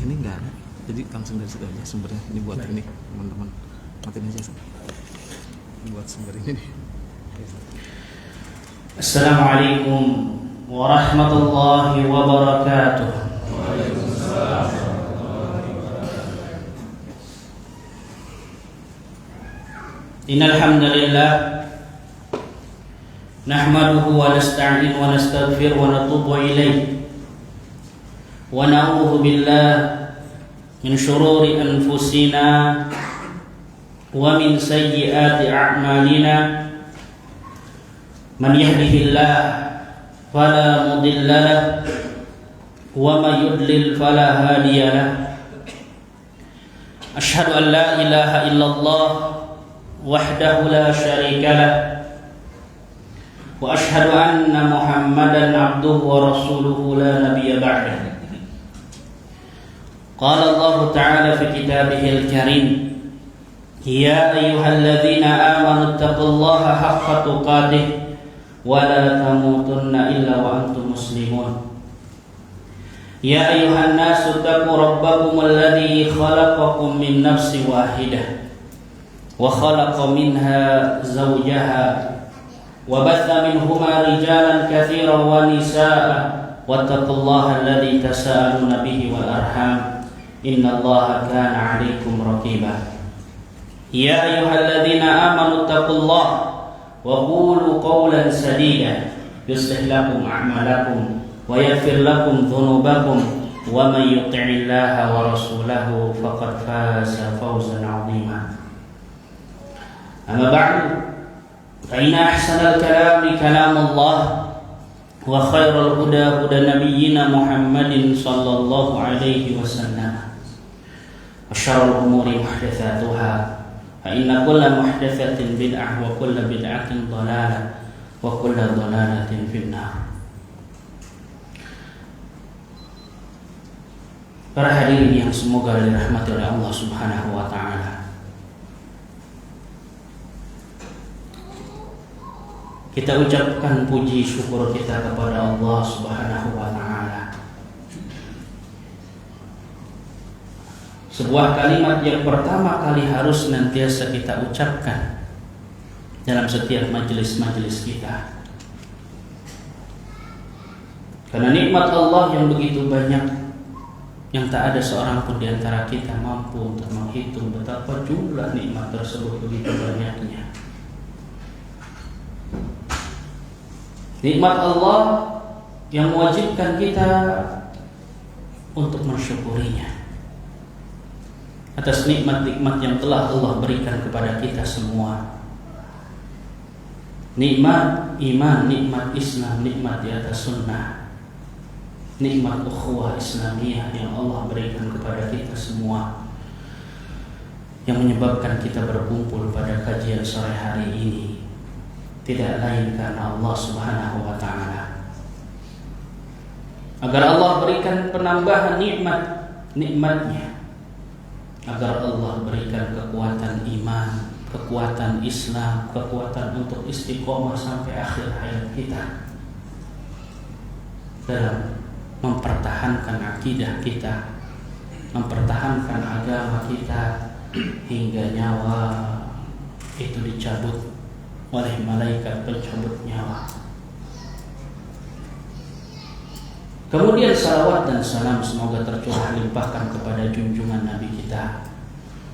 Ini enggak ada, jadi langsung dari situ aja sumbernya. Ini buat ini teman-teman, matiin aja San. Ini buat sumber ini nih. Assalamualaikum warahmatullahi wabarakatuh. Innal hamdalillah nahmaduhu wa nasta'in wa nastaghfir wa natubu ilayh wa na'udzu billahi min shururi anfusina wa min sayyiati a'malina. Man yahdihillah fala mudilla lahu wa may yudlil fala hadiya lahu. Asyhadu an la ilaha illallah wahdahu la syarika lah wa asyhadu anna Muhammadan abduhu wa rasuluhu la nabiyya ba'dah. Qala Allah Ta'ala fi kitabihil karim, ya ayyuhalladzina amanu taqullaha haqqa tuqatih wa la tamutunna illa wa antum muslimun. Ya ayyuhan nasu taqu rabbakum alladzi khalaqakum min nafsin wahidah wa khalaqa minha zawjaha wa batha minhuma rijalan katsiran wa nisaa'a wattaqullaha alladzi tasaaluna bihi wal arham innallaha kana 'alaikum raqiba. Ya ayyuhalladzina amanu taqullaha wa qulu qawlan sadida yuslih lakum a'malakum wa yaghfir lakum dhunubakum wa may yuti'illaha wa rasulahu faqad faza fawzan 'azima. Amma ba'du, fa inna ahsanal kalami kalamullah wa khairal huda huda nabiyyina Muhammadin sallallahu alaihi wasallam. Wa syarrul umuri muhdatsatuha, fa inna kulla muhdatsatin bid'ah wa kulla bid'atin dhalalah wa kulla dhalalatin finnar. Para hadirin yang semoga dirahmati oleh Allah Subhanahu wa taala. Kita ucapkan puji syukur kita kepada Allah Subhanahu wa taala. Sebuah kalimat yang pertama kali harus senantiasa kita ucapkan dalam setiap majelis-majelis kita. Karena nikmat Allah yang begitu banyak, yang tak ada seorang pun di antara kita mampu untuk menghitung betapa jumlah nikmat tersebut begitu banyaknya. Nikmat Allah yang mewajibkan kita untuk mensyukurinya atas nikmat-nikmat yang telah Allah berikan kepada kita semua. Nikmat iman, nikmat Islam, nikmat di atas sunnah, nikmat ukhuwah Islamiyah yang Allah berikan kepada kita semua, yang menyebabkan kita berkumpul pada kajian sore hari ini tidak lain karena Allah Subhanahu wa taala. Agar Allah berikan penambahan nikmatnya, agar Allah berikan kekuatan iman, kekuatan Islam, kekuatan untuk istiqomah sampai akhir hayat kita dalam mempertahankan akidah kita, mempertahankan agama kita hingga nyawa itu dicabut oleh malaikat pencabut nyawa. Kemudian salawat dan salam semoga tercurah limpahkan kepada junjungan Nabi kita,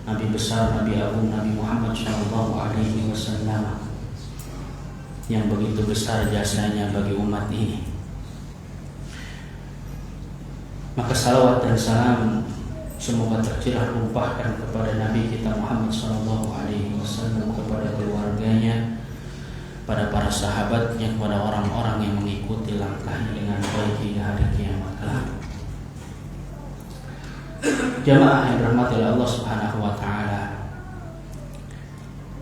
Nabi besar, Nabi agung, Nabi Muhammad sallallahu alaihi wasallam, yang begitu besar jasanya bagi umat ini. Maka salawat dan salam semoga tercurah limpahkan kepada Nabi kita Muhammad sallallahu alaihi wasallam, kepada keluarganya, pada para sahabatnya, kepada orang-orang yang mengikuti langkahnya dengan baik hingga hari kiamat kelak. Jamaah yang dirahmati oleh Allah Subhanahu wa taala.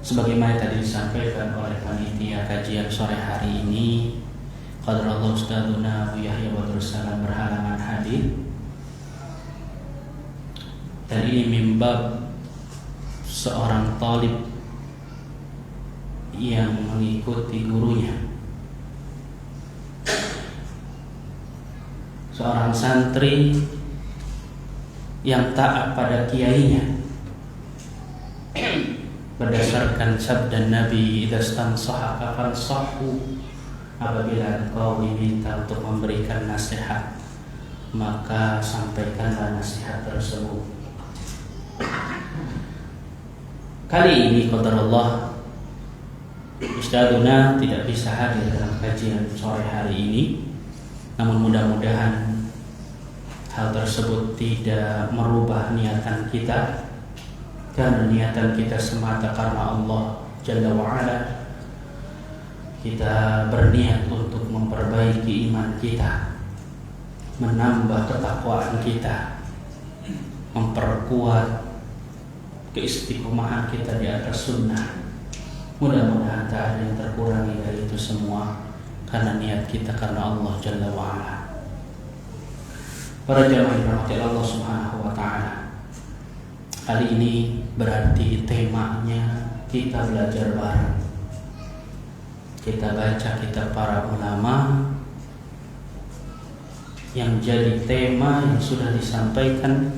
Sebagaimana tadi disampaikan oleh panitia kajian sore hari ini, qadarullah Ustadzuna Abu Yahya Badrussalam berhalangan hadir. Dan ini mimbab seorang talib yang mengikuti gurunya, seorang santri yang taat pada kiainya berdasarkan sabda Nabi, idza stansahaka fansahu, apabila engkau diminta untuk memberikan nasihat maka sampaikanlah nasihat tersebut. Kali ini qadarullah Ustadzuna tidak bisa hadir dalam kajian sore hari ini, namun mudah-mudahan hal tersebut tidak merubah niatan kita, karena niatan kita semata karena Allah Jalla wa'ala. Kita berniat untuk memperbaiki iman kita, menambah ketakwaan kita, memperkuat keistiqomahan kita di atas sunnah. Mudah-mudahan tak ada yang terkurangi dari itu semua, karena niat kita karena Allah Jalla wa'ala. Para jamaah yang dirahmati Allah Subhanahu wa taala, kali ini berarti temanya kita belajar bareng. Kita baca kitab para ulama yang jadi tema yang sudah disampaikan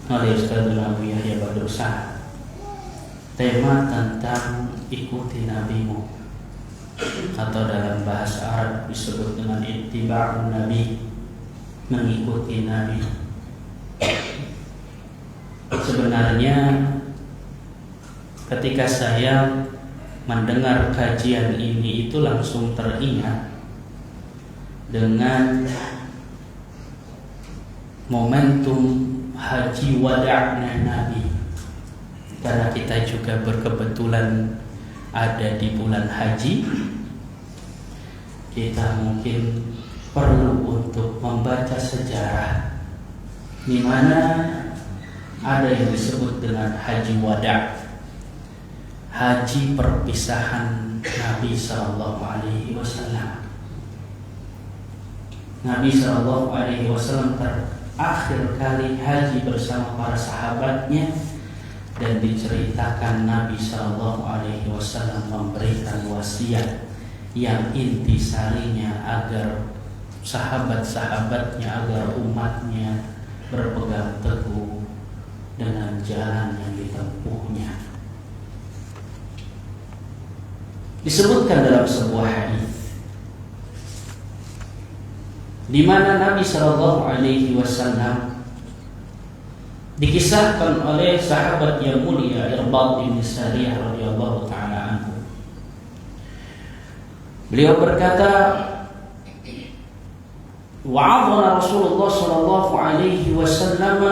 oleh Ustadzuna Abu Yahya Badrussalam. Tema tentang ikuti nabimu, atau dalam bahasa Arab disebut dengan ittiba'un nabi, mengikuti nabi. Sebenarnya ketika saya mendengar kajian ini itu langsung teringat dengan momentum haji wada'nya Nabi, karena kita juga berkebetulan ada di bulan haji. Kita mungkin perlu untuk membaca sejarah di mana ada yang disebut dengan haji wada', haji perpisahan Nabi sallallahu alaihi wasallam. Nabi sallallahu alaihi wasallam terakhir kali haji bersama para sahabatnya, dan diceritakan Nabi sallallahu alaihi wasallam memberikan wasiat yang intisarinya agar sahabat-sahabatnya, agar umatnya berpegang teguh dengan jalan yang ditempuhnya. Disebutkan dalam sebuah hadis di mana Nabi sallallahu alaihi wasallam dikisahkan oleh sahabat yang mulia Irbad bin Sariyah radhiyallahu taala anhu. Beliau berkata, wa'adhana Rasulullah sallallahu alaihi wasallam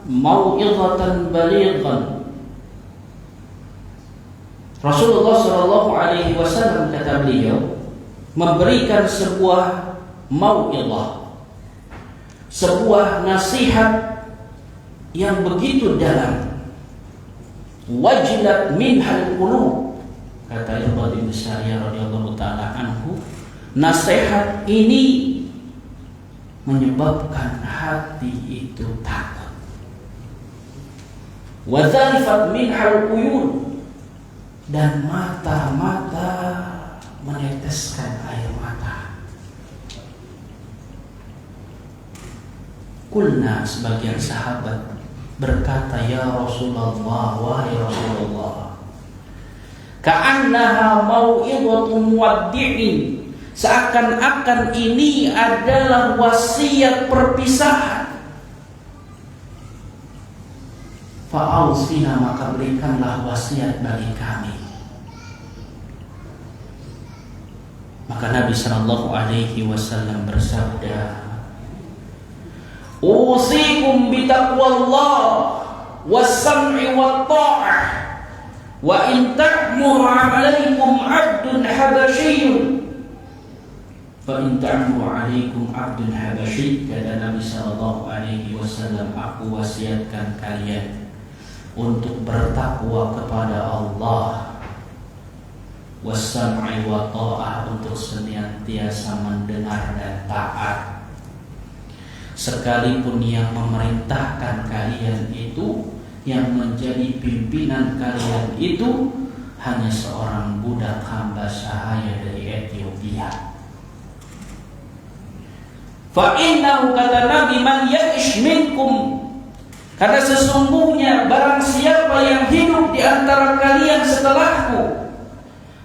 mau'izatan balighan. Rasulullah sallallahu alaihi wasallam, kata beliau, memberikan sebuah mau'izah, sebuah nasihat yang begitu dalam. Wajilat minhal qulub, kata Irbad bin Sariyah radhiyallahu taala anhu, nasihat ini menyebabkan hati itu takut. Wa dzalifat minhal uyun, dan mata-mata meneteskan air mata. Kulna, sebagian sahabat berkata, ya Rasulullah, wahai Rasulullah, ka'annaha mau'izatun muwaddi'in, seakan-akan ini adalah wasiat perpisahan. Fa'ausina, maka berikanlah wasiat bagi kami. Maka Nabi sallallahu alaihi wasallam bersabda, usikum bitaqwallah was-sam'i wat-tha'ah, wa in ta'mur 'alaikum 'abdun habasyiyyun Fa in ta'mu 'alaikum 'abdun habasyi, kata Nabi sallallahu alaihi wasallam, aku wasiatkan kalian untuk bertakwa kepada Allah, wassam'i wa ta'ah, untuk senantiasa mendengar dan taat. Sekalipun yang memerintahkan kalian itu, yang menjadi pimpinan kalian itu hanya seorang budak hamba sahaya dari Ethiopia. Fa innahu, kata Nabi, man ya'ish minkum, karena sesungguhnya barang siapa yang hidup di antara kalian setelahku,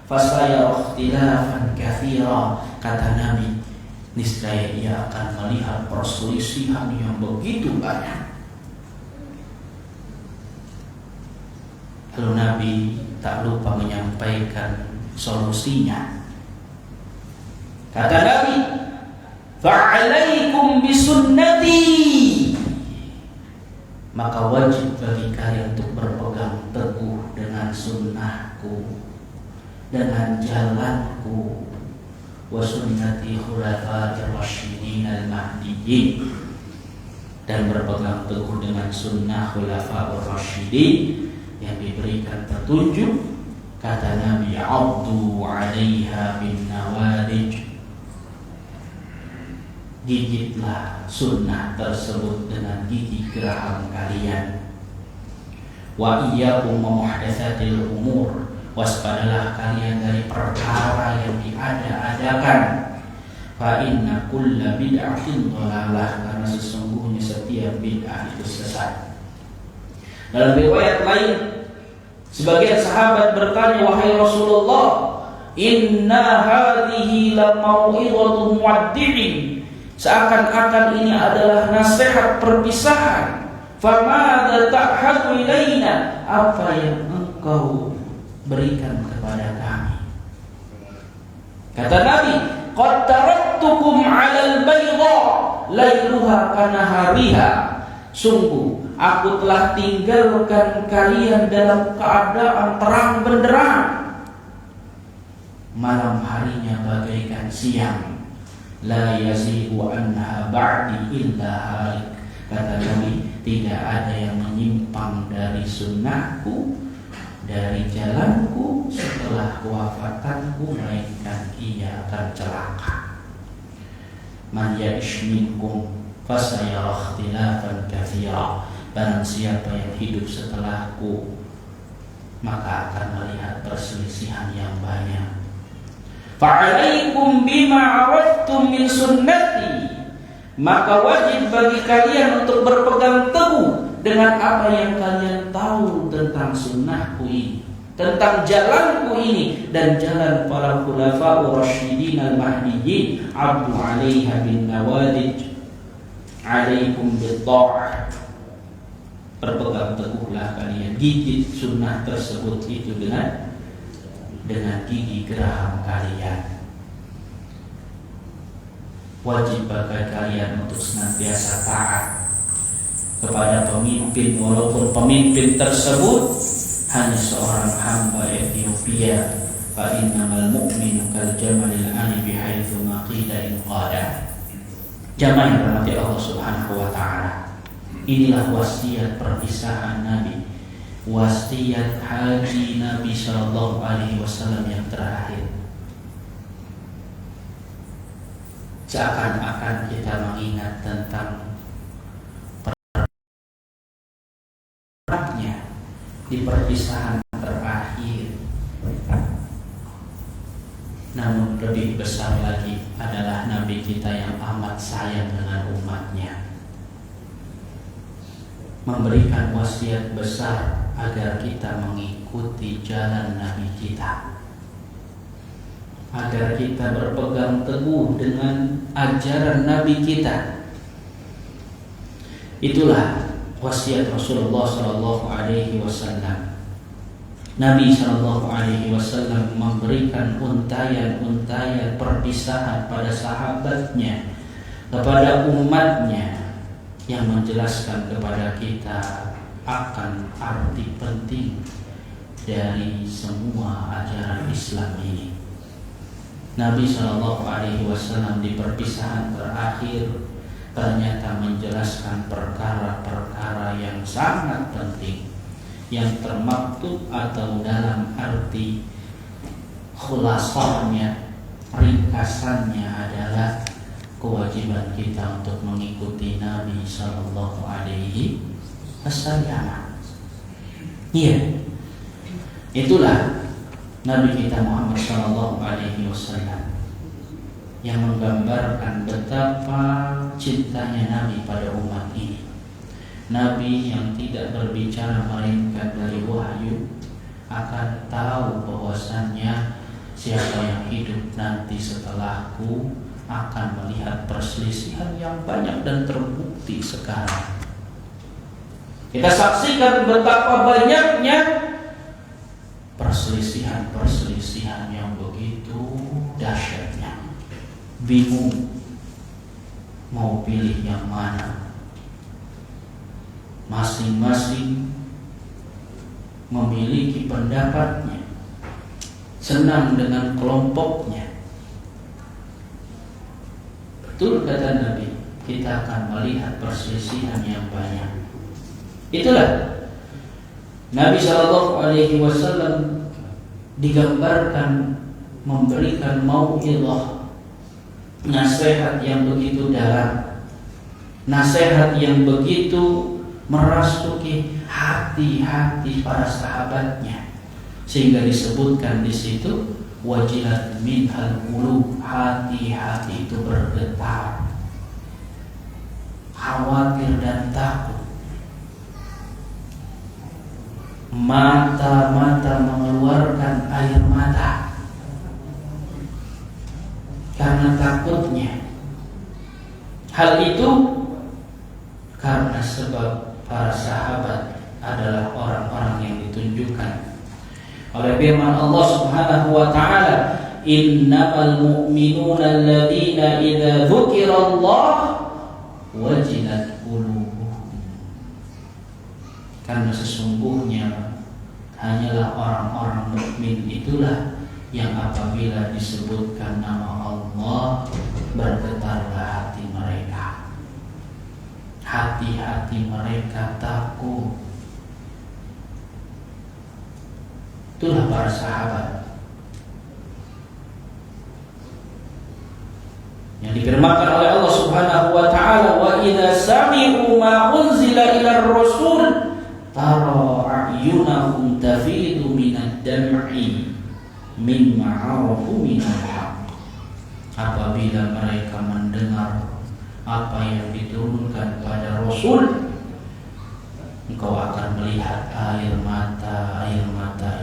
fasayara ikhtilafan katsira, kata Nabi, niscaya ia akan melihat perselisihan yang begitu banyak. Lalu Nabi tak lupa menyampaikan solusinya. Kata Nabi, fa'alaikum bisunnati, maka wajib bagi kalian untuk berpegang teguh dengan sunnahku, dengan jalanku, wa sunnati khulafa'ir rasyidin al-mahdiyyin, dan berpegang teguh dengan sunnah khulafa'ir rasyidin yang diberikan petunjuk. Kata Nabi, abdu 'alaiha bin nawadij, gigitlah sunnah tersebut dengan gigi geraham kalian. Wa iyyakum muhdatsatil umur, waspadalah kalian dari perkara yang diada-adakan. Fa inna kulla bid'atin dhalalah, karena sesungguhnya setiap bid'ah itu sesat. Dalam riwayat lain, sebagian sahabat bertanya, wahai Rasulullah, inna hadhihi la mau'izatu muwaddi'in, seakan-akan ini adalah nasihat perpisahan. Famadza ta'hadu ilaina, apa yang engkau berikan kepada kami? Kata Nabi, qad taraktukum 'alal bayda lailuha kanahariha, sungguh aku telah tinggalkan kalian dalam keadaan terang benderang, malam harinya bagaikan siang. La yazihu anha ba'di illa halik, kata Nabi, tidak ada yang menyimpang dari sunnahku, dari jalanku setelah wafatanku, melainkan ia akan celaka. Man ya'ish minkum fasayara ikhtilafan katsira, barang siapa yang hidup setelahku maka akan melihat perselisihan yang banyak. Fa'alaikum bima 'araftum min sunnati, maka wajib bagi kalian untuk berpegang teguh dengan apa yang kalian tahu tentang sunnahku ini, tentang jalanku ini, dan jalan para khulafa'ur rasyidin al-mahdiyyin, abdu 'alaiha bin nawadij, 'alaikum bit-tha'ah, berpegang teguhlah kalian, gigit sunnah tersebut itu dengan gigi geraham kalian. Wajib bagi kalian untuk senantiasa taat kepada pemimpin, walaupun pemimpin tersebut hanya seorang hamba Ethiopia. Fa innamal mu'minu kal jamalil anibi haitsu ma qila in qada. Jamaah yang dirahmati Allah Subhanahu wa taala, inilah wasiat perpisahan Nabi, wasiat haji Nabi Shallallahu Alaihi Wasallam yang terakhir. Seakan-akan kita mengingat tentang perangnya di perpisahan terakhir. Namun lebih besar lagi adalah Nabi kita yang amat sayang dengan umatnya, memberikan wasiat besar agar kita mengikuti jalan Nabi kita, agar kita berpegang teguh dengan ajaran Nabi kita. Itulah wasiat Rasulullah Sallallahu Alaihi Wasallam. Nabi Sallallahu Alaihi Wasallam memberikan untayan-untayan perpisahan pada sahabatnya, kepada umatnya, yang menjelaskan kepada kita akan arti penting dari semua ajaran Islam ini. Nabi Shallallahu Alaihi Wasallam di perpisahan terakhir ternyata menjelaskan perkara-perkara yang sangat penting, yang termaktub atau dalam arti khulasahnya, ringkasannya adalah kewajiban kita untuk mengikuti Nabi Shallallahu Alaihi Wasallam. Iya, itulah Nabi kita Muhammad Shallallahu Alaihi Wasallam yang menggambarkan betapa cintanya Nabi pada umat ini. Nabi yang tidak berbicara melainkan dari wahyu akan tahu bahwasannya siapa yang hidup nanti setelahku akan melihat perselisihan yang banyak dan terbukti sekarang. Kita saksikan betapa banyaknya perselisihan yang begitu dahsyatnya. Bingung mau pilih yang mana. Masing-masing memiliki pendapatnya, senang dengan kelompoknya. Betul kata Nabi, kita akan melihat perselisihan yang banyak. Itulah Nabi Shallallahu Alaihi Wasallam digambarkan memberikan mau'izah, nasihat yang begitu dalam, nasihat yang begitu merasuki hati-hati para sahabatnya, sehingga disebutkan di situ wajilat minhal qulub, hati-hati itu bergetar, khawatir dan takut. Mata-mata mengeluarkan air mata karena takutnya. Hal itu karena sebab para sahabat adalah orang-orang yang ditunjukkan oleh firman Allah Subhanahu wa taala, innamal mu'minuna alladziina idza dzukirallah wajilat qulubuhum. Karena sesungguhnya hanyalah orang-orang mukmin itulah yang apabila disebutkan nama Allah bergetarlah hati mereka. Hati-hati mereka takut. Itulah para sahabat yang difirmankan oleh Allah Subhanahu wa taala, wa idza sami'u ma unzila ila ar-rasul tara a'yunahum tafidu minad dam'i mimma 'arafu minal haqq. Apabila mereka mendengar apa yang diturunkan pada Rasul, engkau akan melihat air mata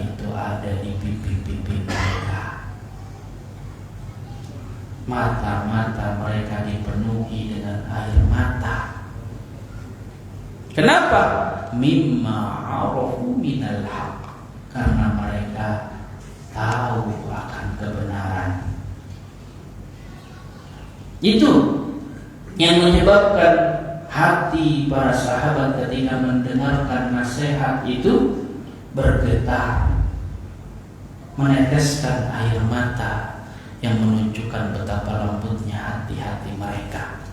itu ada di pipi-pipi mereka. Mata-mata mereka dipenuhi dengan air mata. Kenapa? Mimma 'arafu minal haqq, karena mereka tahu akan kebenaran. Itu yang menyebabkan hati para sahabat ketika mendengarkan nasihat itu bergetar, meneteskan air mata yang menunjukkan betapa lembutnya hati-hati mereka.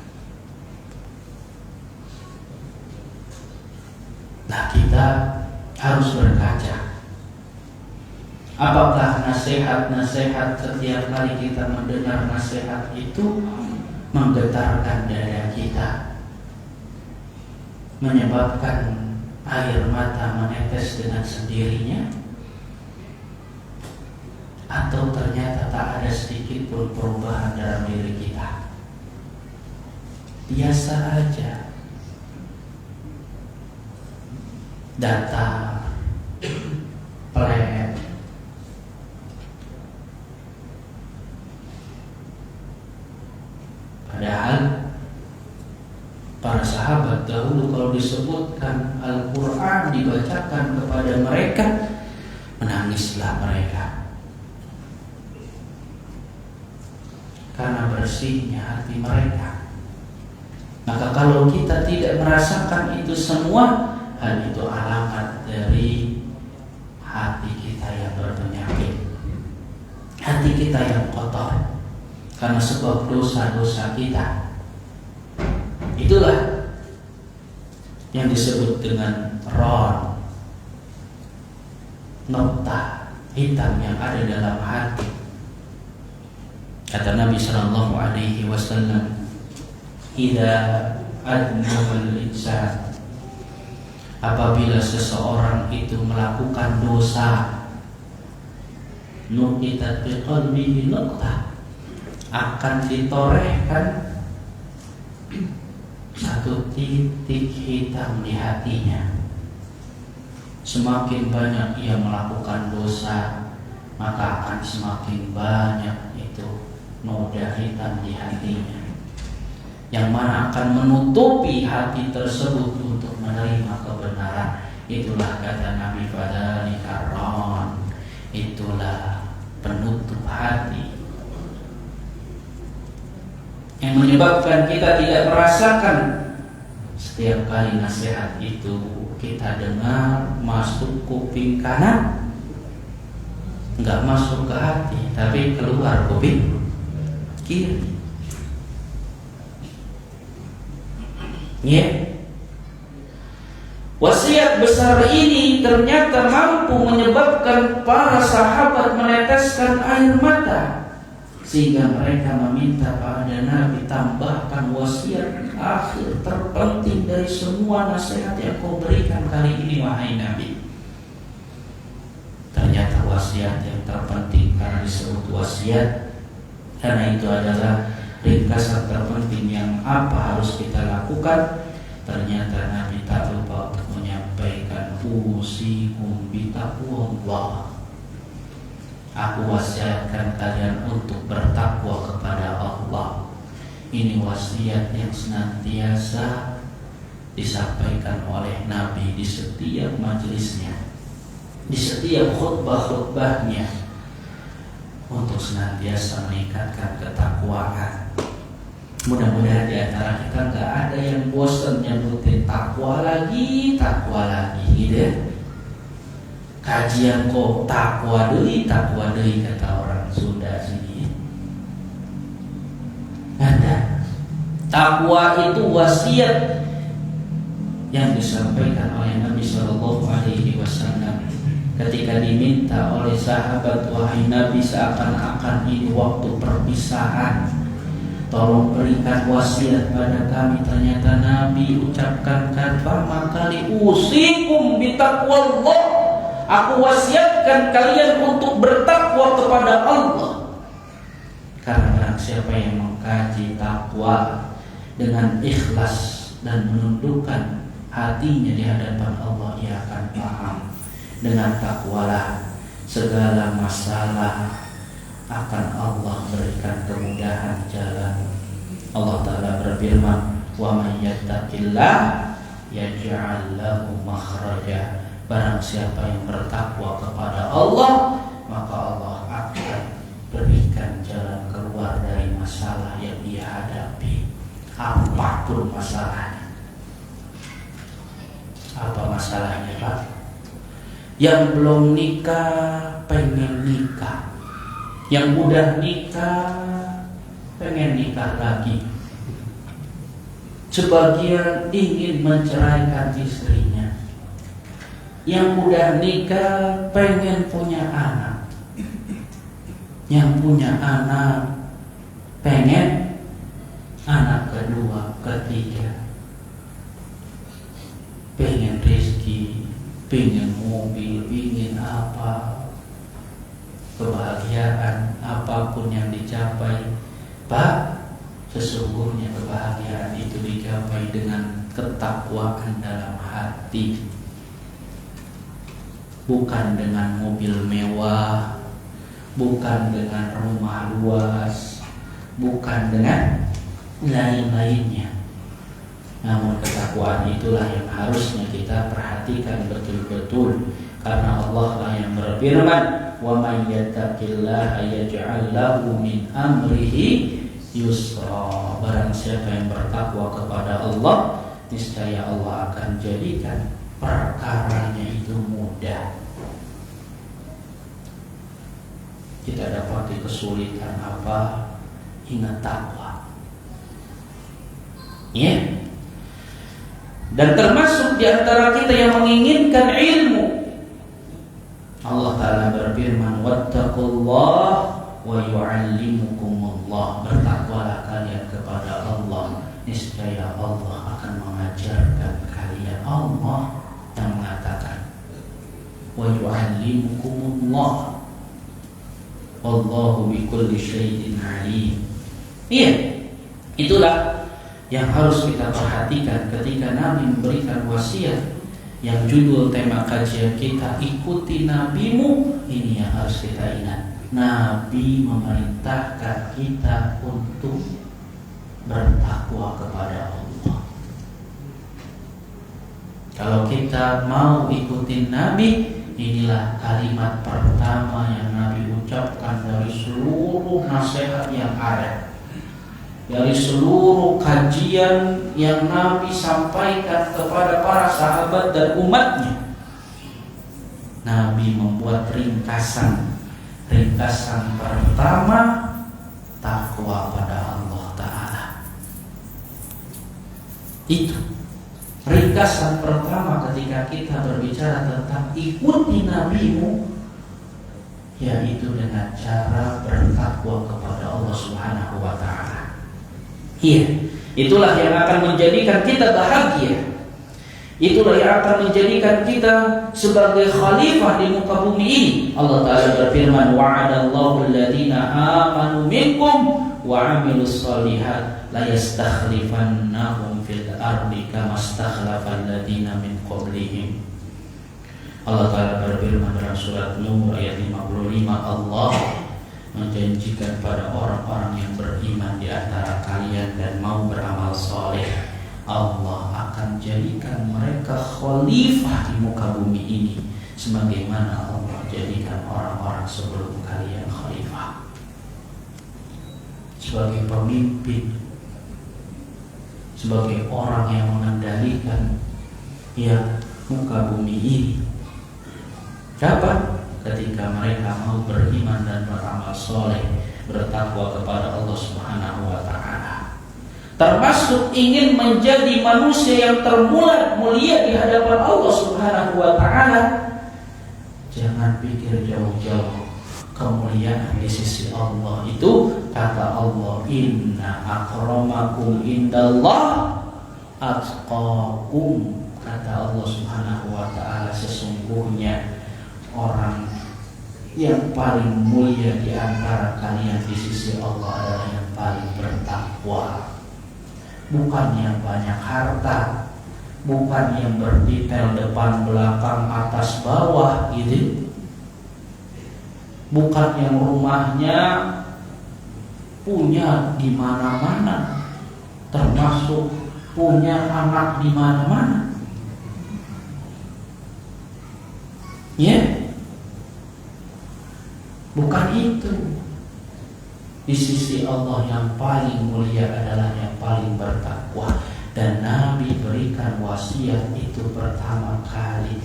Nah, kita harus berkaca. Apakah nasihat-nasihat setiap kali kita mendengar nasihat itu menggetarkan dada kita, menyebabkan air mata menetes dengan sendirinya, atau ternyata tak ada sedikit pun perubahan dalam diri kita? Biasa aja, datang, pelet, padahal para sahabat dahulu kalau disebutkan Al-Quran dibacakan kepada mereka, menangislah mereka karena bersihnya hati mereka. Maka kalau kita tidak merasakan itu semua, hal itu alamat dari hati kita yang berpenyakit, hati hati kita yang kotor karena sebab dosa-dosa kita. Itulah yang disebut dengan ron, nokta hitam yang ada dalam hati. Kata Nabi Sallallahu Alaihi Wasallam, "Idza adnabal insan," apabila seseorang itu melakukan dosa, nuqitat bi qalbihi nuqtah, akan ditorehkan satu titik hitam di hatinya. Semakin banyak ia melakukan dosa, maka akan semakin banyak itu noda hitam di hatinya, yang mana akan menutupi hati tersebut untuk menerima kebenaran. Itulah kata Nabi, fadzalika ron, itulah penutup hati, yang menyebabkan kita tidak merasakan setiap kali nasihat itu kita dengar masuk kuping kanan, nggak masuk ke hati, tapi keluar kuping kiri. Ya, wasiat besar ini ternyata mampu menyebabkan para sahabat meneteskan air mata, sehingga mereka meminta pada Nabi, tambahkan wasiat akhir terpenting dari semua nasihat yang kau berikan kali ini, wahai Nabi. Ternyata wasiat yang terpenting, karena disebut wasiat karena itu adalah ringkasan terpenting yang apa harus kita lakukan. Ternyata Nabi tak lupa untuk menyampaikan, usikum bitaqwallah, aku wasiatkan kalian untuk bertakwa kepada Allah. Ini wasiat yang senantiasa disampaikan oleh Nabi di setiap majelisnya, di setiap khutbah-khutbahnya, untuk senantiasa meningkatkan ketakwaan. Mudah-mudahan di antara kita nggak ada yang bosan nyebutin takwa lagi, gitu ya. Kajian kok takwa deui kata orang Sunda sini. Ada. Takwa itu wasiat yang disampaikan oleh Nabi Shallallahu Alaihi Wasallam ketika diminta oleh sahabat, wahai Nabi, seakan-akan ini waktu perpisahan, tolong berikan wasiat pada kami. Ternyata Nabi ucapkan pertama kali, usikum bitaqwallah, aku wasiatkan kalian untuk bertakwa kepada Allah. Karena barang siapa yang mengkaji takwa dengan ikhlas dan menundukkan hatinya di hadapan Allah, ia akan paham. Dengan takwalah segala masalah akan Allah berikan kemudahan jalan. Allah Ta'ala berfirman, wa may yattaqillah yaj'al lahu makhraja, barang siapa yang bertakwa kepada Allah, maka Allah akan berikan jalan keluar dari masalah yang dia hadapi, apapun masalahnya. Apa masalahnya, Pak? Yang belum nikah pengen nikah, yang udah nikah pengen nikah lagi, sebagian ingin menceraikan istrinya, yang udah nikah pengen punya anak, yang punya anak pengen anak kedua, ketiga, pengen rezeki, pengen mobil, pengen apa, kebahagiaan apapun yang dicapai. Pak, sesungguhnya kebahagiaan itu dicapai dengan ketakwaan dalam hati, bukan dengan mobil mewah, bukan dengan rumah luas, bukan dengan lain-lainnya. Namun ketakwaan itulah yang harusnya kita perhatikan betul-betul, karena Allah lah yang berfirman, wa may yattaqillaha yaj'al lahu min amrihi yusra, barang siapa yang bertakwa kepada Allah, niscaya Allah akan jadikan perkaranya itu mudah. kita dapati kesulitan apa, ingat takwa. Ya. Dan termasuk di antara kita yang menginginkan ilmu, Allah Ta'ala berfirman, wattaqullah wa yu'allimukumullah. Bertakwalah kalian kepada Allah, niscaya Allah akan mengajarkan kalian. Allah yang mengatakan, wa yu'allimukumullah wallahu bikulli syai'in alim. Iya, itulah yang harus kita perhatikan ketika Nabi memberikan wasiat yang judul tema kajian kita, ikuti nabimu. Ini yang harus kita ingat. Nabi memerintahkan kita untuk bertakwa kepada Allah. Kalau kita mau ikutin Nabi, inilah kalimat pertama yang Nabi ucapkan dari seluruh nasihat yang ada, dari seluruh kajian yang Nabi sampaikan kepada para sahabat dan umatnya. Nabi membuat ringkasan pertama, takwa pada Allah Ta'ala. Itu ringkasan pertama ketika kita berbicara tentang ikuti nabimu, yaitu dengan cara bertakwa kepada Allah Subhanahu wa Ta'ala. Iya, itulah yang akan menjadikan kita bahagia. Itulah yang akan menjadikan kita sebagai khalifah di muka bumi ini. Allah Ta'ala berfirman, wa'adallahu alladhina amanu minkum wa amilus shalihat la yastakhlifannahum fil ardi kama stakhlafal ladina min qablihim. Allah Ta'ala berfirman dalam surat Nur ayat 55, Allah menjanjikan pada orang-orang yang beriman di antara kalian dan mau beramal soleh, Allah akan jadikan mereka khalifah di muka bumi ini, sebagaimana Allah jadikan orang-orang sebelum kalian khalifah, sebagai pemimpin, sebagai orang yang mengendalikan ya muka bumi ini. Dapat ketika mereka mau beriman dan beramal soleh, bertakwa kepada Allah Subhanahu wa Ta'ala, termasuk ingin menjadi manusia yang mulia di hadapan Allah Subhanahu wa Ta'ala. Jangan pikir jauh-jauh, kemuliaan di sisi Allah itu, kata Allah, inna akramakum indallah atqakum. Kata Allah Subhanahu wa Ta'ala, sesungguhnya orang yang paling mulia di antara kalian di sisi Allah adalah yang paling bertakwa. Bukan yang banyak harta, bukan yang berdetail depan belakang atas bawah gitu, bukan yang rumahnya punya di mana-mana, termasuk punya anak di mana-mana. Ya, bukan itu. Di sisi Allah yang paling mulia adalah yang paling bertakwa. Dan Nabi berikan wasiat itu pertama kali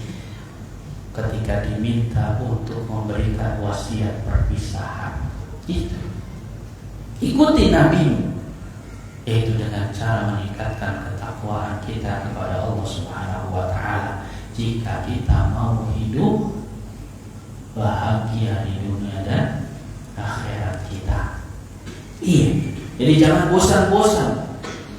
ketika diminta untuk memberikan wasiat perpisahan. Itu, ikuti Nabi, yaitu dengan cara meningkatkan ketakwaan kita kepada Allah Subhanahu wa Ta'ala. Jika kita mau hidup bahagia di dunia dan akhirat kita. Iya, jadi jangan bosan-bosan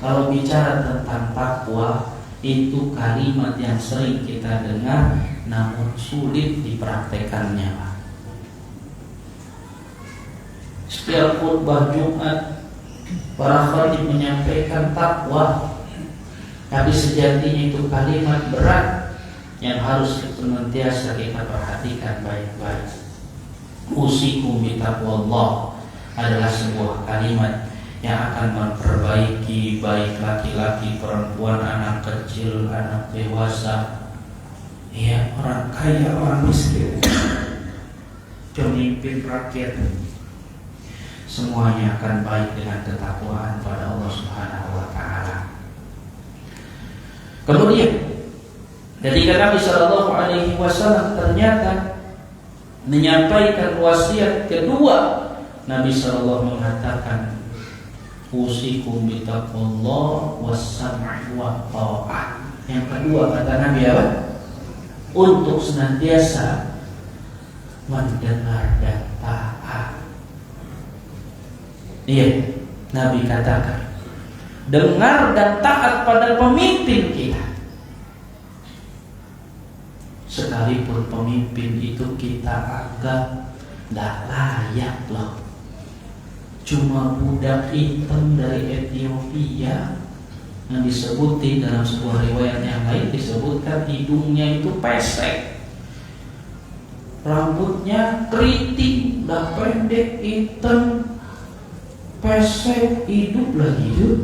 kalau bicara tentang takwa. Itu kalimat yang sering kita dengar, namun sulit dipraktekannya. Setiap khutbah Jumat, para khatib menyampaikan takwa, tapi sejatinya itu kalimat berat yang harus senantiasa kita perhatikan baik-baik. Usikum bitaqwallah adalah sebuah kalimat yang akan memperbaiki baik laki-laki, perempuan, anak kecil, anak dewasa, ya, orang kaya, orang miskin, pemimpin rakyat, semuanya akan baik dengan ketakwaan pada Allah Subhanahu wa Ta'ala. Kemudian ketika Nabi Shallallahu Alaihi Wasallam ternyata menyampaikan wasiat kedua, Nabi SAW mengatakan, usikum bitaqwallah was-sam'i wa ta'ah. Yang kedua kata Nabi apa? Untuk senantiasa mendengar dan taat. Iya, Nabi katakan, dengar dan taat pada pemimpin kita. Sekalipun pemimpin itu kita anggap tidak layak loh, cuma budak hitam dari Ethiopia yang disebutin dalam sebuah riwayat yang lain, disebutkan hidungnya itu pesek, rambutnya keriting, udah pendek, hitam, pesek, hidup lagi hidup.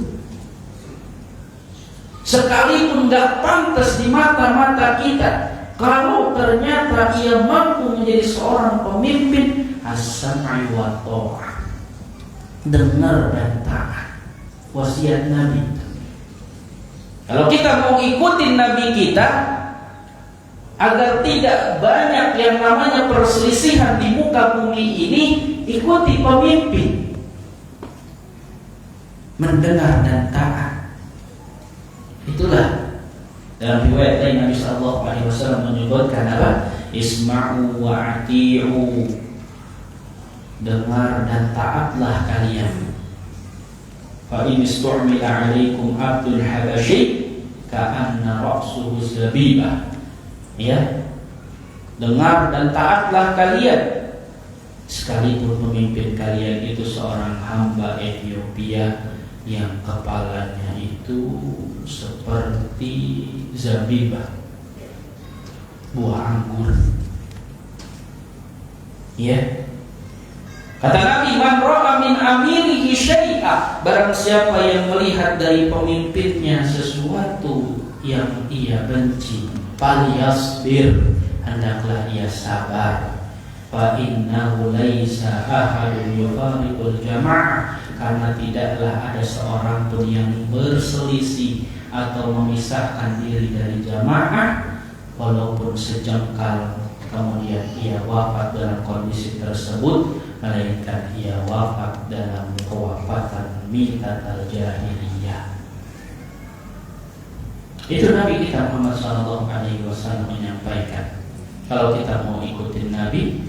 Sekalipun gak pantas di mata-mata kita, kalau ternyata ia mampu menjadi seorang pemimpin, as-sam'i wa ta'ah, dengar dan taat. Wasiat Nabi. Kalau kita mau ikutin Nabi kita, agar tidak banyak yang namanya perselisihan di muka bumi ini, ikuti pemimpin, mendengar dan taat. Itulah dalam riwayat lain Nabi Sallallahu Alaihi Wasallam menyebutkan apa? Isma'u wa ati'u, dengar dan taatlah kalian. Fa in istu'mila 'alaikum 'abdul habasyi ka'anna ra'suhu zabibah. Ya, dengar dan taatlah kalian, sekalipun pemimpin kalian itu seorang hamba Ethiopia yang kepalanya itu seperti zabibah, buah anggur. Ya, kata Nabi, man ra'a min amirihi syai'a, barang siapa yang melihat dari pemimpinnya sesuatu yang ia benci, falyasbir, hendaklah ia sabar. Fa innahu laisa ahadun yufariqul jama'ah, karena tidaklah ada seorang pun yang berselisih atau memisahkan diri dari jamaah walaupun sejengkal, kemudian ia wafat dalam kondisi tersebut, melainkan ia wafat dalam kewafatan mitatal jahiliyah. Itu Nabi kita Muhammad SAW menyampaikan, kalau kita mau ikutin Nabi,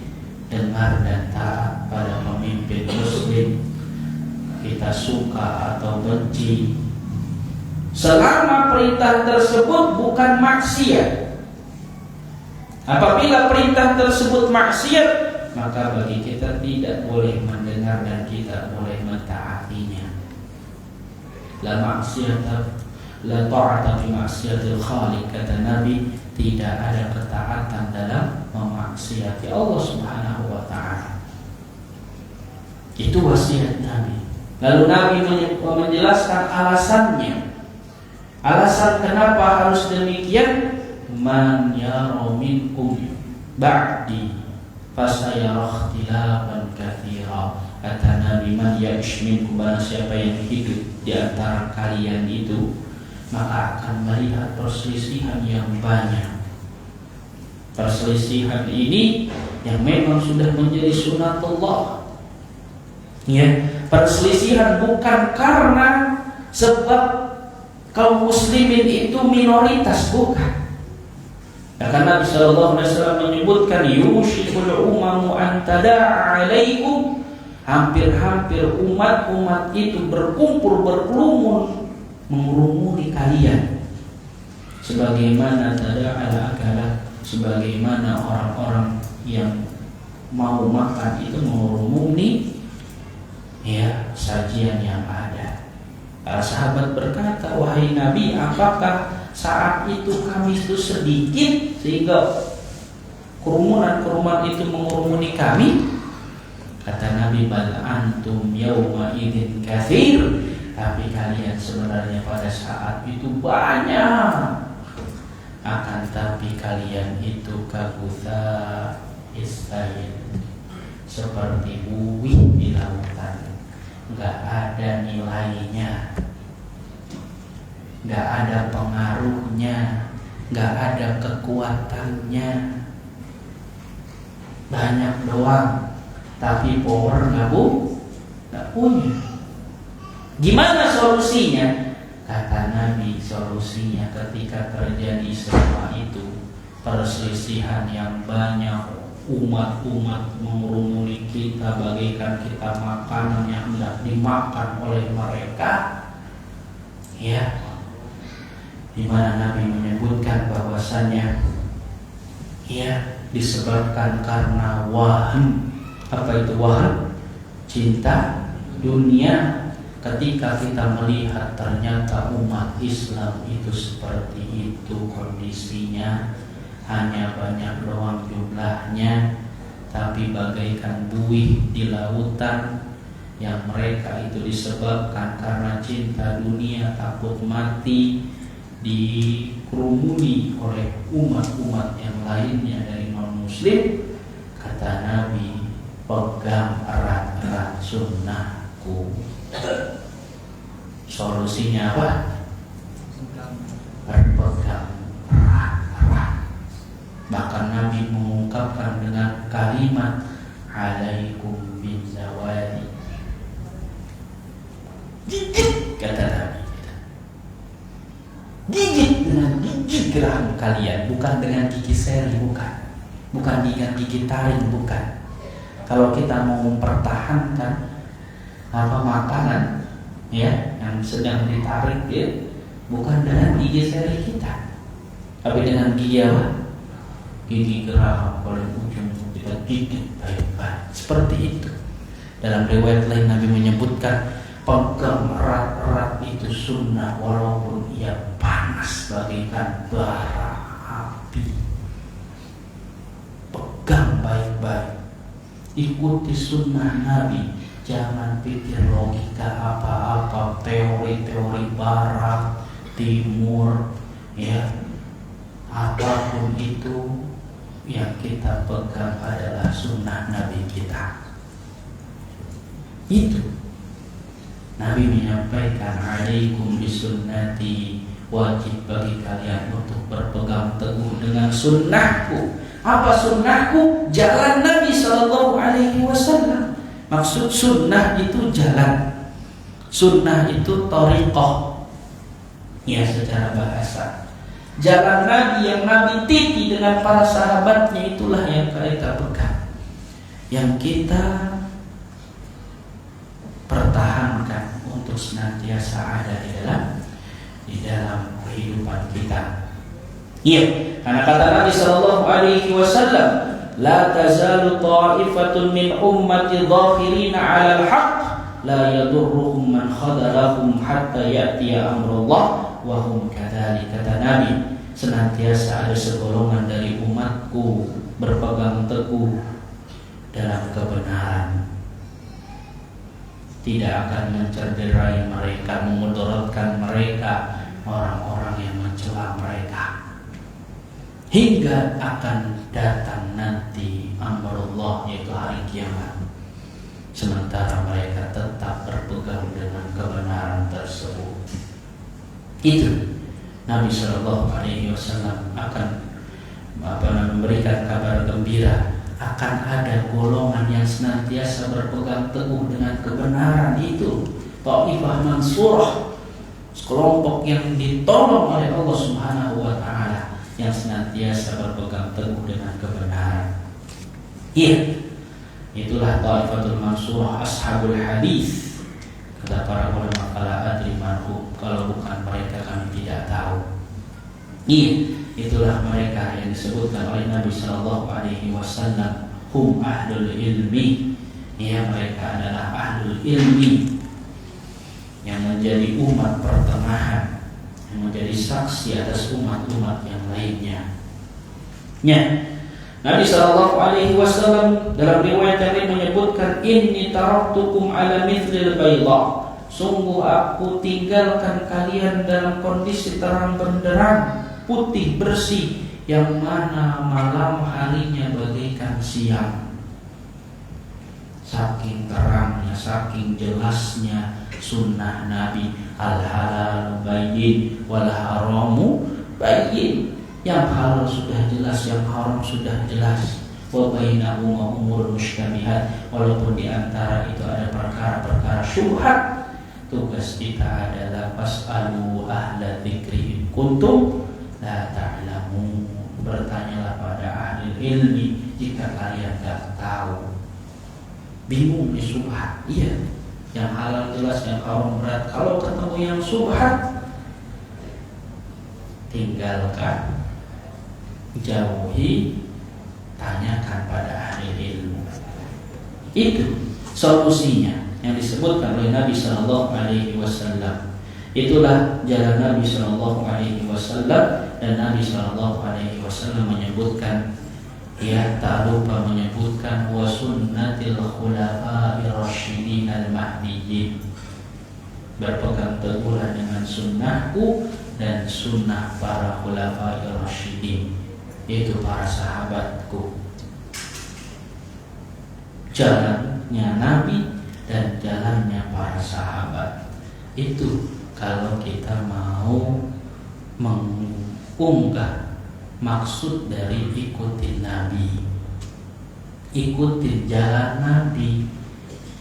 dengar dan taat pada pemimpin muslim, kita suka atau benci, selama perintah tersebut bukan maksiat. Apabila perintah tersebut maksiat, maka bagi kita tidak boleh mendengar dan tidak boleh mentaatinya. La maksiata, la ta'ata fi maksiatil khaliq, kata Nabi, tidak ada ketaatan dalam memaksiati Allah Subhanahu wa ta'ala. Itu wasiat Nabi. Lalu Nabi menjelaskan alasannya. Alasan kenapa harus demikian, man yara minkum ba'di fasayara ikhtilafan katsira. Kata Nabi, man ya'ish minkum, barang siapa yang hidup di antara kalian itu, maka akan melihat perselisihan yang banyak. Perselisihan ini yang memang sudah menjadi sunatullah. Ya, perselisihan bukan karena sebab kaum muslimin itu minoritas, bukan. Karena Nabi sallallahu alaihi wasallam menyebutkan, yushikul umamu an tada'a alaikum, hampir-hampir umat-umat itu berkumpul berkerumun mengurumuni kalian, sebagaimana tada'al akala, sebagaimana orang-orang yang mau makan itu mengurumuni ya sajian yang ada. Para sahabat berkata, wahai Nabi, apakah saat itu kami itu sedikit sehingga kerumunan-kerumunan itu mengurumuni kami? Kata Nabi, bal antum yawma idzin katsir, tapi kalian sebenarnya pada saat itu banyak. Akan tapi kalian itu kabutha istayin, seperti buih di lautan, nggak ada nilainya, nggak ada pengaruhnya, nggak ada kekuatannya. banyak doang, tapi power nggak punya. Gimana solusinya? Kata Nabi, solusinya ketika terjadi semua itu, perselisihan yang banyak, umat-umat mengerumuni kita bagaikan kita makanan yang hendak dimakan oleh mereka, ya, di mana Nabi menyebutkan bahwasannya, ya, disebabkan karena wahan. Apa itu wahan? Cinta dunia. Ketika kita melihat ternyata umat Islam itu seperti itu kondisinya, hanya banyak doang jumlahnya, tapi bagaikan buih di lautan, yang mereka itu disebabkan karena cinta dunia, takut mati, dikerumuni oleh umat-umat yang lainnya dari non-muslim. Kata Nabi, pegang erat-erat sunnahku. Solusinya apa? Berpegang erat-erat. Bahkan Nabi mengungkapkan dengan kalimat alaikum bin zawadi. Gigit, kata Nabi, gigit dengan gigi geram kalian, bukan dengan gigi seri, bukan dengan gigi taring, bukan. Kalau kita mau mempertahankan makanan, ya, yang sedang ditarik, ya, bukan dengan gigi seri kita, tapi dengan gigi apa? Gigi geraham paling ujung kita gigit baik-baik. Seperti itu. Dalam riwayat lain Nabi menyebutkan, pegang erat-erat itu sunnah walaupun ia panas bagaikan bara api. Pegang baik-baik. Ikuti sunnah Nabi. Jangan pikir logika apa-apa, teori-teori barat, timur, ya, apapun itu, yang kita pegang adalah sunnah Nabi kita. Itu Nabi menyampaikan, alaikum bisunnati, wajib bagi kalian untuk berpegang teguh dengan sunnahku. Apa sunnahku? Jalan Nabi SAW. Maksud sunnah itu jalan, sunnah itu thariqah, ya, secara bahasa. Jalan Nabi yang Nabi titi dengan para sahabatnya, itulah yang kita pegang, yang kita pertahankan untuk senantiasa ada di dalam kehidupan kita. Iya, karena kata Nabi SAW, la tazalu ta'ifatun min ummati dhahirina 'alal haqq la yadurruhum man khadalahum hatta ya'tiya amrullah wa hum kadzalika. Kata Nabi, senantiasa ada segolongan dari umatku berpegang teguh dalam kebenaran, tidak akan mencederai mereka, memudaratkan mereka orang-orang yang mencela mereka, hingga akan datang nanti amrullah, yaitu hari kiamat, sementara mereka tetap berpegang dengan kebenaran tersebut. Itu Nabi SAW akan memberikan kabar gembira, akan ada golongan yang senantiasa berpegang teguh dengan kebenaran itu, Taifah Mansurah, sekelompok yang ditolong oleh Allah Subhanahu wa Ta'ala, yang senantiasa berpegang teguh dengan kebenaran. Iya, itulah Taifatul Mansurah, ashabul hadis. Kata para ulama, kala adri marhum, kalau bukan mereka kami tidak tahu. Iya, itulah mereka yang disebutkan oleh Nabi SAW, hum ahlul ilmi. Ya, mereka adalah ahlul ilmi, yang menjadi umat pertengahan, yang menjadi saksi atas umat-umat yang lainnya. Ya, Nabi SAW dalam riwayat yang lain menyebutkan, inni taraktukum ala mithlil bayda, sungguh aku tinggalkan kalian dalam kondisi terang benderang, putih bersih, yang mana malam harinya bagaikan siang. Saking terangnya, saking jelasnya sunnah Nabi, al-halal bayyin wal haramu bayyin. Yang halal sudah jelas, yang haram sudah jelas. wa bainahuma umurun mushtabihat, walaupun di antara itu ada perkara-perkara syubhat, tugas kita adalah fas'alu ahla dzikri in kuntum la ta'lamun. Bertanyalah pada ahli ilmi jika kalian tidak tahu. Bingung di syubhat, iya, yang halal jelas, yang haram berat. Kalau ketemu yang syubhat, tinggalkan, jauhi, tanyakan pada ahli ilmu. Itu solusinya yang disebutkan oleh Nabi Sallallahu Alaihi Wasallam. Itulah jalan Nabi Sallallahu Alaihi Wasallam, dan Nabi Sallallahu Alaihi Wasallam menyebutkan, ya, tak lupa menyebutkan wa sunnatil khulafa'ir rasyidin al-mahdiyyin, berpegang teguhlah dengan sunnahku dan sunnah para khulafa'ir rasyidin, yaitu para sahabatku. Jalannya Nabi dan jalannya para sahabat. Itu kalau kita mau mengunggah maksud dari ikutin Nabi, ikutin jalan Nabi,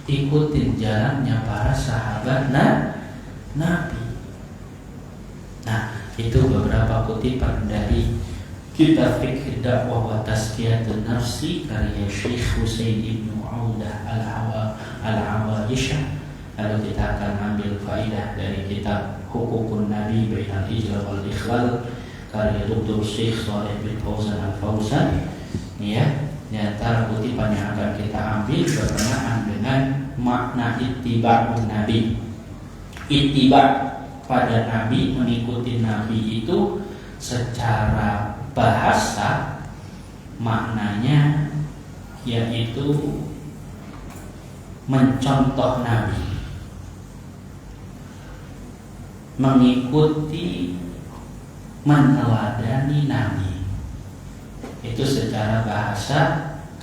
ikutin jalannya para sahabat Nabi. Nah, itu beberapa kutipan dari kitab Fiqh Dakwah wa Tazkiyatun Nafsi karya Syekh Husain Ibnu Audah Al-Awalishah. Lalu kita akan ambil faidah dari kitab Hukukun Nabi Bainal Ijra wal Ikhlal karya Dr. Syekh Shalih bin Fauzan Al-Fauzan. Ya, di antara kutipan yang akan kita ambil berkenaan dengan makna ittiba'un Nabi. Ittiba' pada Nabi, mengikuti Nabi itu secara bahasa maknanya yaitu mencontoh Nabi, mengikuti, meneladani Nabi. Itu secara bahasa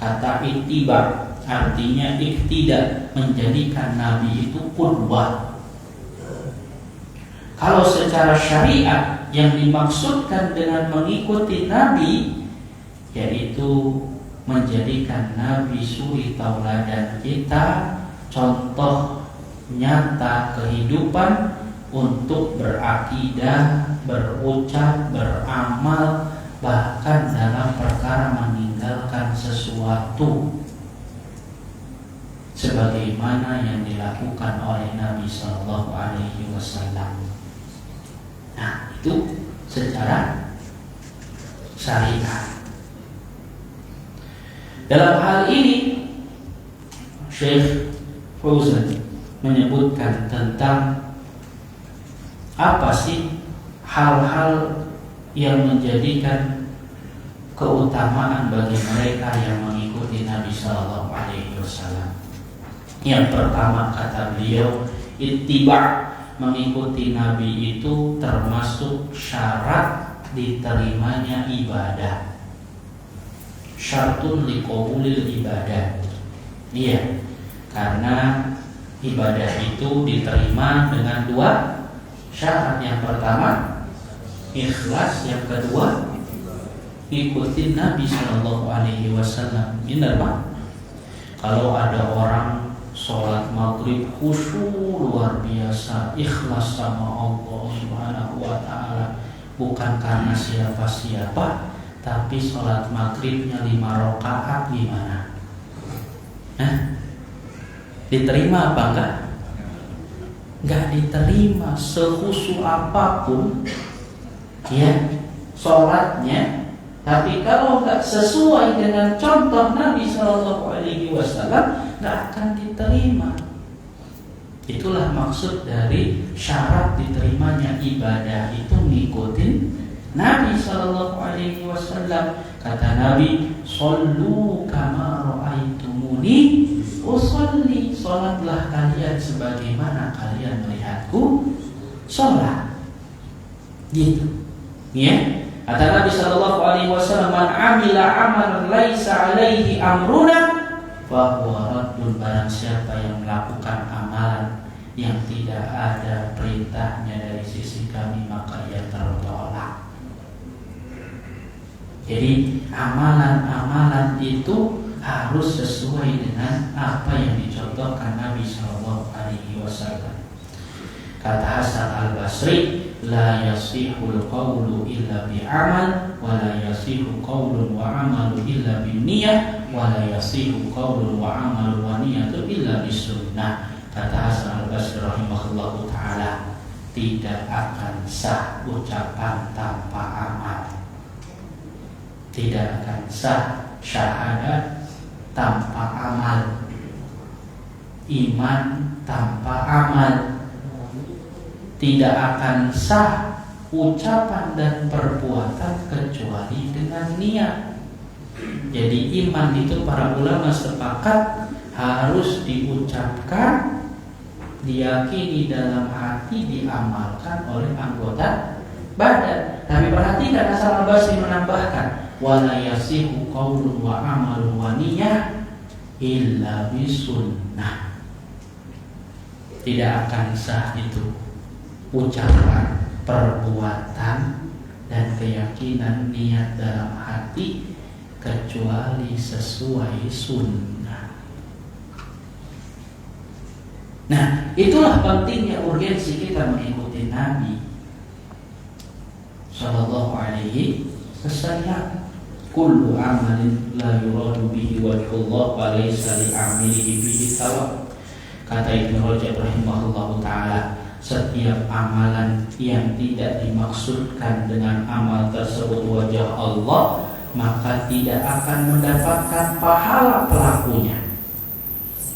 kata ittiba, artinya iktida, menjadikan Nabi itu qudwah. Kalau secara syariat yang dimaksudkan dengan mengikuti Nabi yaitu menjadikan Nabi suri tauladan kita, contoh nyata kehidupan untuk berakidah, berucap, beramal, bahkan dalam perkara meninggalkan sesuatu sebagaimana yang dilakukan oleh Nabi Sallallahu Alaihi Wasallam. Nah, itu secara syariat. Dalam hal ini Syekh Fauzan menyebutkan tentang apa sih hal-hal yang menjadikan keutamaan bagi mereka yang mengikuti Nabi Sallallahu Alaihi Wasallam. Yang pertama kata beliau, ittiba', mengikuti Nabi itu termasuk syarat diterimanya ibadah. Syartun liqabulil ibadah. Iya, karena ibadah itu diterima dengan dua syarat. Yang pertama ikhlas, yang kedua ikuti Nabi Sallallahu Alaihi Wasallam. Benar Pak? Kalau ada orang sholat maghrib khusyuk luar biasa, ikhlas sama Allah Subhanahu wa Ta'ala, bukan karena siapa-siapa, tapi sholat maghribnya 5 rakaat, gimana? Diterima apa enggak? Enggak diterima, sekhusyuk apapun ya sholatnya. Tapi kalau enggak sesuai dengan contoh Nabi Sallallahu Alaihi Wasallam, enggak akan diterima. Itulah maksud dari syarat diterimanya ibadah itu ngikutin Nabi Sallallahu Alaihi Wasallam. Kata Nabi, "Shollu kama ra'aitumuni usolli." Salatlah kalian sebagaimana kalian melihatku salat. Gitu. Ya. Kata Nabi Sallallahu Alaihi Wasallam, "Man amila amalan laisa alaihi amruna fahuwa raddun." Barang siapa yang melakukan amalan yang tidak ada perintahnya dari sisi kami, maka ia tertolak. Jadi amalan-amalan itu harus sesuai dengan apa yang dicontohkan Nabi Shallallahu Alaihi Wasallam. Kata Hasan Al Basri, la yasihul qawlu illa bi'amal, wa la yasihu qawlun wa amalu illa binniyah, wa la yasihu qawlun wa amalu wa niyatu illa bisunnah. Kata Hasan Al Basri rahimahullahu taala, tidak akan sah ucapan tanpa amal. Tidak akan sah syahadat tanpa amal, iman tanpa amal. Tidak akan sah ucapan dan perbuatan kecuali dengan niat. Jadi iman itu para ulama sepakat harus diucapkan, diyakini dalam hati, diamalkan oleh anggota badan. Tapi perhatikan Hasan Al-Basri menambahkan, wala yasihu qaulun wa amalun wa niyyah illa bisunnah. Tidak akan sah itu ucapan, perbuatan, dan keyakinan niat dalam hati kecuali sesuai sunnah. Nah, itulah pentingnya urgensi kita mengikuti Nabi Sallallahu Alaihi Wasallam. Kullu amalin la yuradu bihi wajhullah wa laysa li amilihi bihi thawab. Kata Ibnu Rajab rahimahullahu taala, setiap amalan yang tidak dimaksudkan dengan amal tersebut wajah Allah, maka tidak akan mendapatkan pahala pelakunya.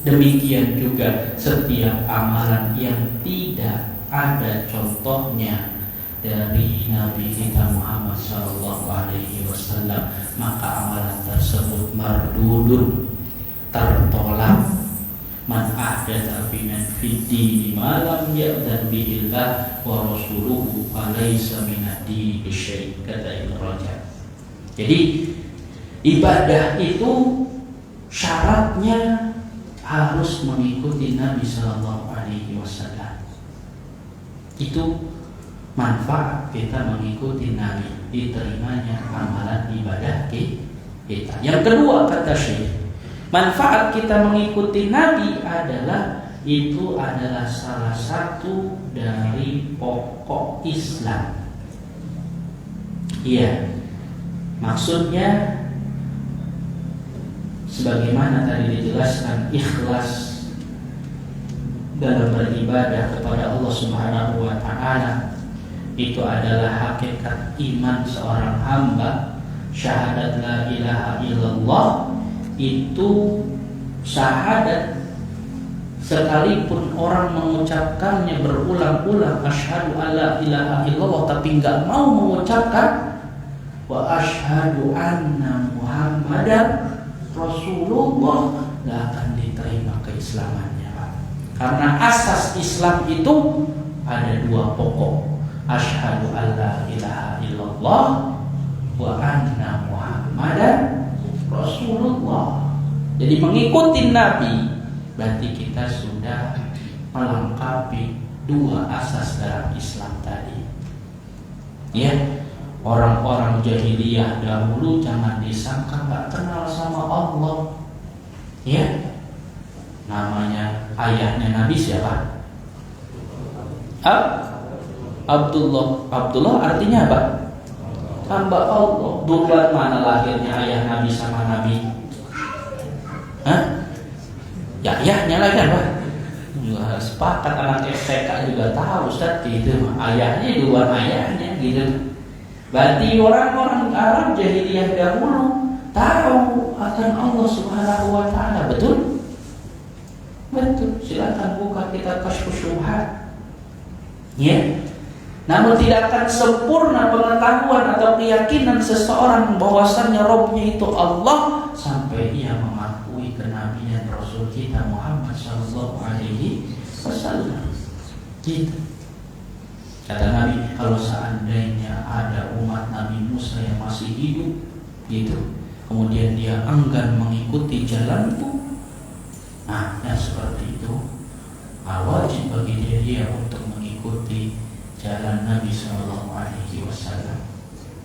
Demikian juga setiap amalan yang tidak ada contohnya dari Nabi kita Muhammad sallallahu alaihi wasallam, maka amalan tersebut mardudun, tertolak. Man ahdatsa fid dini ma lam ya'zan bihi Allah wa rasuluhu falaysa min ad-dini bisyai', kata Ibnu Rajab. Jadi ibadah itu syaratnya harus mengikuti Nabi sallallahu alaihi wasallam. Itu manfaat kita mengikuti Nabi, diterimanya amalan ibadah kita. Yang kedua, kata Syekh, manfaat kita mengikuti Nabi itu adalah salah satu dari pokok Islam. Iya, maksudnya sebagaimana tadi dijelaskan, ikhlas dalam beribadah kepada Allah Subhanahu wa taala itu adalah hakikat iman seorang hamba. Syahadat la ilaha illallah itu syahadat, sekalipun orang mengucapkannya berulang-ulang, asyhadu alla ilaha illallah, tapi enggak mau mengucapkan wa asyhadu anna muhammadan rasulullah, enggak akan diterima keislamannya, Pak. Karena asas Islam itu ada dua pokok, asyhadu alla ilaha illallah wa anna muhammadan Rasulullah. Jadi mengikuti Nabi berarti kita sudah melengkapi dua asas dalam Islam tadi. Ya, orang-orang jahiliyah dahulu jangan disangka nggak kenal sama Allah. Ya, namanya ayahnya Nabi siapa? Abdullah. Abdullah artinya apa? Hamba Allah. Bukan mana lahirnya ayah Nabi sama Nabi? Ya ayahnya lagi kan, Pak? Juga sepakat, anak STK juga tahu Ustaz, gitu. Ayahnya dua ayahnya gitu. Berarti orang-orang Arab jahiliyah dahulu tahu akan Allah Subhanahu wa taala, betul? Betul. Silakan buka kitab Kasyfus Syubhat. Ya. Namun tidak akan sempurna pengetahuan atau keyakinan seseorang bahwasannya Rabbnya itu Allah sampai ia mengakui kenabian Rasul kita Muhammad sallallahu alaihi wasallam. Gitu. Kata Nabi, kalau seandainya ada umat Nabi Musa yang masih hidup, gitu, kemudian dia enggan mengikuti jalanku, nah yang seperti itu wajib bagi dia untuk mengikuti jalan Nabi Sallallahu Alaihi Wasallam.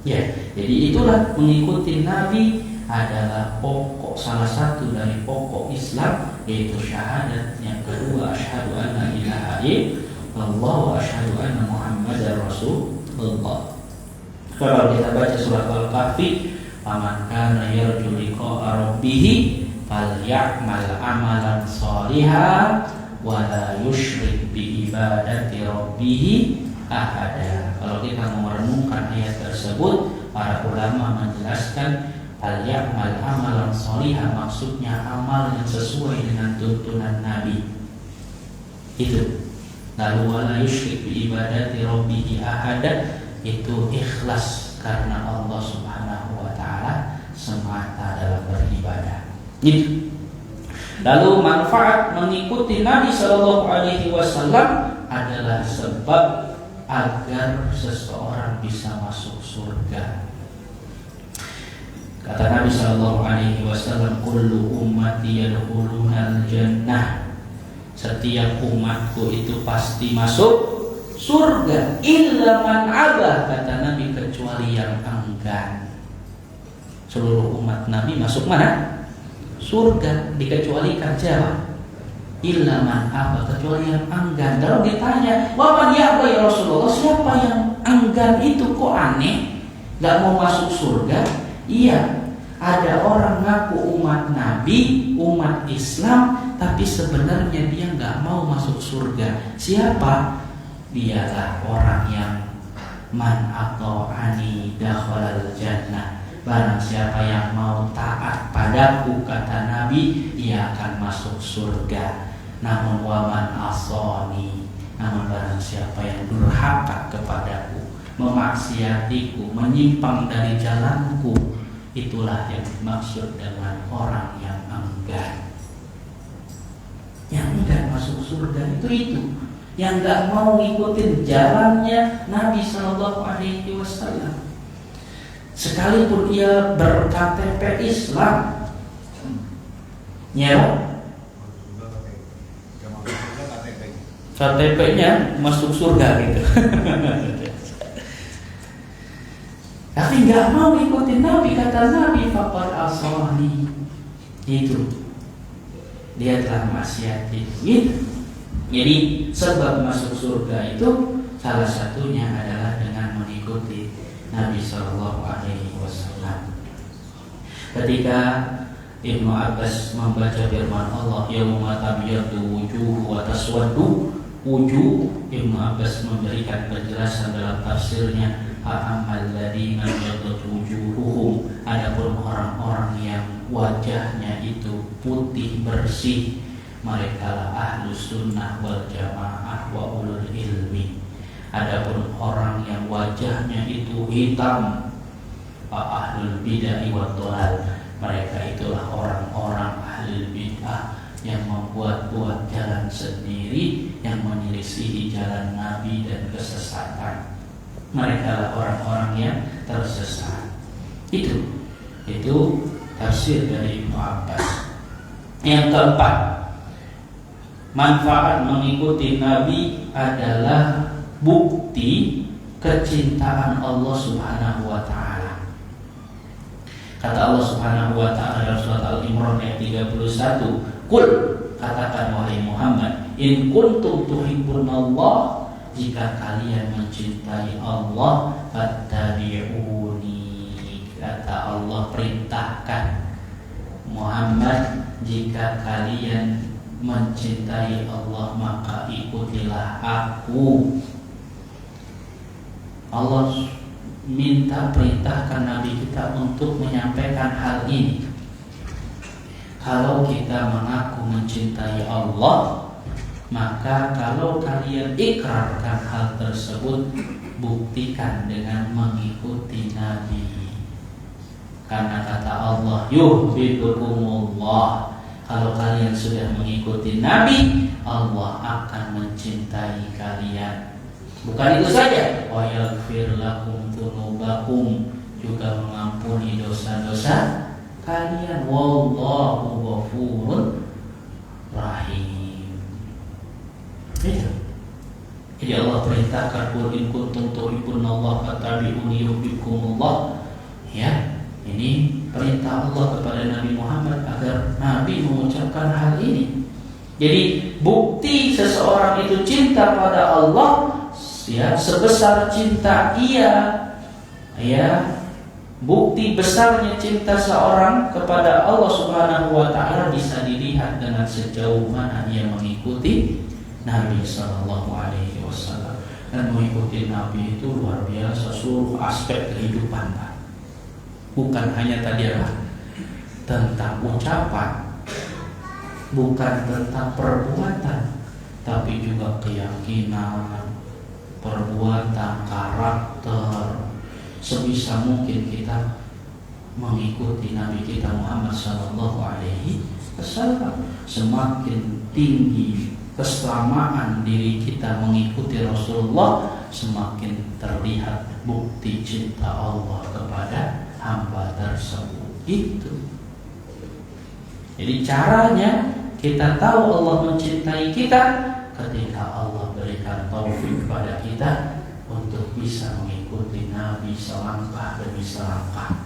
Ya, jadi itulah mengikuti Nabi adalah pokok, salah satu dari pokok Islam, yaitu syahadat. Yang kedua, asyhadu anna ilaha illallah wa asyhadu anna muhammadar rasulullah. Kalau kita baca surat Al-Kahfi, faman kana yarju liqa'a rabbih falyamal amalan shalihan wa la yusyrik bi ibadati rabbih ahada. Kalau kita mau merenungkan ayat tersebut, para ulama menjelaskan falyamal amalan shalihan maksudnya amal yang sesuai dengan tuntunan Nabi. Itu. Lalu wala yusyrik bi ibadati rabbih ahada, itu ikhlas karena Allah Subhanahu wa taala semata dalam beribadah. Itu. Lalu manfaat mengikuti Nabi sallallahu alaihi wasallam adalah sebab agar seseorang bisa masuk surga. Kata Nabi sallallahu alaihi wasallam, kullu ummati yadkhulunal jannah. Setiap umatku itu pasti masuk surga, illa man abah, kata Nabi, kecuali yang enggan. Seluruh umat Nabi masuk mana? Surga, dikecualikan siapa? Illa man abah, kecuali yang enggan. Lalu ditanya, wa man ya'ba ya Rasulullah, siapa yang enggan itu? Kok aneh, gak mau masuk surga? Iya, ada orang ngaku umat Nabi, umat Islam, tapi sebenarnya dia gak mau masuk surga. Siapa? Dialah orang yang man ata'ani dakhalal jannah. Barang siapa yang mau taat padaku, kata Nabi, dia akan masuk surga. Namun waman asani, namun barang siapa yang durhaka kepadaku, memaksiatiku, menyimpang dari jalanku, itulah yang dimaksud dengan orang yang enggan. Yang enggan masuk surga itu yang gak mau ngikutin jalannya Nabi Sallallahu Alaihi Wasallam. Sekalipun ia berKTP Islam, ya, KTP-nya masuk surga gitu. Tapi nggak mau ikutin Nabi, kata Nabi, faqad asani, itu dia telah maksiati. Gitu. Jadi sebab masuk surga itu salah satunya adalah dengan mengikuti Nabi Sallallahu Alaihi Wasallam. Ketika Ibnu Abbas membaca firman Allah, yauma tabyaddu wujuh wa taswaddu wujuh, Ibnu Abbas memberikan penjelasan dalam tafsirnya, fa'ammal ladzina yabyaddu wujuhuhum, adapun orang-orang yang wajahnya itu putih bersih, mereka lah ahlus sunnah wal jamaah wa ulul ilmi. Adapun orang yang wajahnya itu hitam, ahlul bid'ah wa dhalal, mereka itulah orang-orang ahlul bid'ah yang membuat-buat jalan sendiri, yang menyelisihi jalan Nabi dan kesesatan. Mereka lah orang-orang yang tersesat. Itu tafsir dari Ibnu Abbas. Yang keempat, manfaat mengikuti Nabi adalah bukti kecintaan Allah Subhanahu wa taala. Kata Allah Subhanahu wa taala dalam surat Al-Imran ayat 31, "Qul," katakan wahai Muhammad, "in kuntum tuhibbunallah," jika kalian mencintai Allah, fattabi'uni, kata Allah, perintahkan Muhammad, jika kalian mencintai Allah maka ikutilah aku. Allah minta, perintahkan Nabi kita untuk menyampaikan hal ini. Kalau kita mengaku mencintai Allah, maka kalau kalian ikrarkan hal tersebut, buktikan dengan mengikuti Nabi. Karena kata Allah, yuhibbukumullah, kalau kalian sudah mengikuti Nabi, Allah akan mencintai kalian. Bukan itu saja, wa yaghfir lakum dzunubakum, juga mengampuni dosa-dosa kalian. Wallahu ghafurur rahim. Itu. Jadi Allah perintahkan qul in kuntum tuhibbunallaha fattabi'uni yuhibbukumullah. Ya, ini perintah Allah kepada Nabi Muhammad agar Nabi mengucapkan hal ini. Jadi bukti seseorang itu cinta pada Allah, ya, sebesar cinta ia, ya, bukti besarnya cinta seorang kepada Allah Subhanahu wa taala bisa dilihat dengan sejauh mana ia mengikuti Nabi sallallahu alaihi wasallam. Dan mengikuti Nabi itu luar biasa, seluruh aspek kehidupan, Pak. Bukan hanya tadi apa? Tentang ucapan, bukan tentang perbuatan, tapi juga keyakinan, perbuatan, karakter. Sebisa mungkin kita mengikuti Nabi kita Muhammad sallallahu alaihi wasallam. Semakin tinggi kesamaan diri kita mengikuti Rasulullah, semakin terlihat bukti cinta Allah kepada hamba tersebut. Itu. Jadi caranya kita tahu Allah mencintai kita ketika Allah berikan taufik kepada kita untuk bisa mengikuti Nabi selangkah demi selangkah.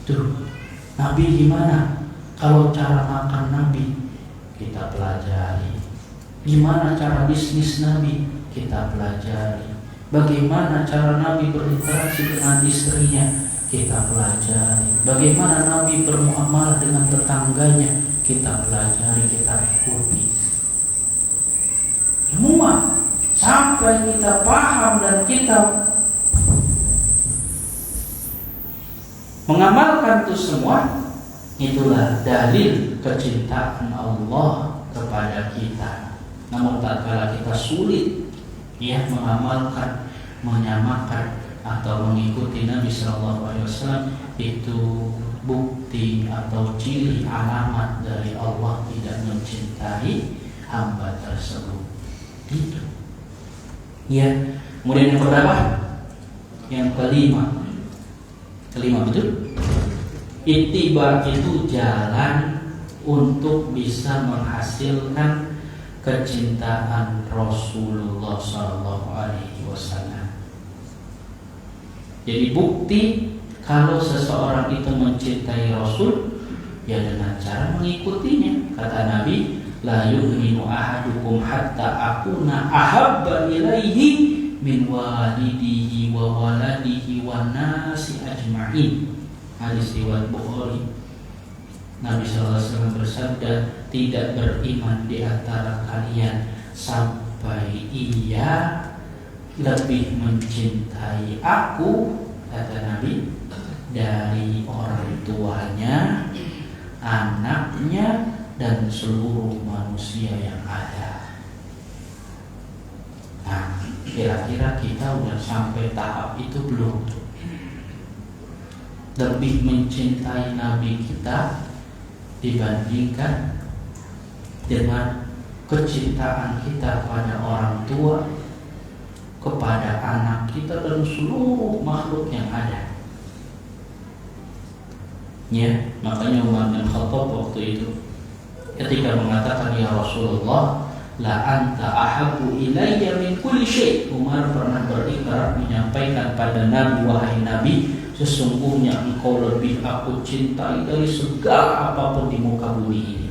Tuh, Nabi gimana? Kalau cara makan Nabi kita pelajari. Gimana cara bisnis Nabi? Kita pelajari. Bagaimana cara Nabi berinteraksi dengan istrinya? Kita pelajari. Bagaimana Nabi bermuamalah dengan tetangganya? Kita pelajari, kita ikuti. Semua sampai kita paham dan kita mengamalkan itu semua. Itulah dalil kecintaan Allah kepada kita. Namun tak kala kita sulit mengamalkan, menyamakan atau mengikuti Nabi SAW, itu bukti atau ciri alamat dari Allah tidak mencintai hamba tersebut. Itu. Ya. Kemudian yang keberapa? Yang kelima. Kelima betul? Ittiba itu jalan untuk bisa menghasilkan kecintaan Rasulullah SAW. Jadi bukti kalau seseorang itu mencintai Rasul, ya dengan cara mengikutinya. Kata Nabi, la yu'minu ahadukum hatta akuna ahabba ilaihi min walidihi wa waladihi wa nasi ajma'in. Hadis riwayat Bukhari. Nabi SAW bersabda, tidak beriman di antara kalian sampai ia lebih mencintai aku, kata Nabi, dari orang tuanya, anaknya, dan seluruh manusia yang ada. Nah, kira-kira kita udah sampai tahap itu belum? Lebih mencintai Nabi kita dibandingkan dengan kecintaan kita pada orang tua, kepada anak kita, dan seluruh makhluk yang ada. Ya, makanya Umar bin Khattab waktu itu ketika mengatakan, ya Rasulullah, la anta ahabbu ilayya min kulli syai'. Umar pernah berikrar menyampaikan pada Nabi, wahai Nabi, sesungguhnya engkau lebih aku cintai dari segala apapun di muka bumi ini.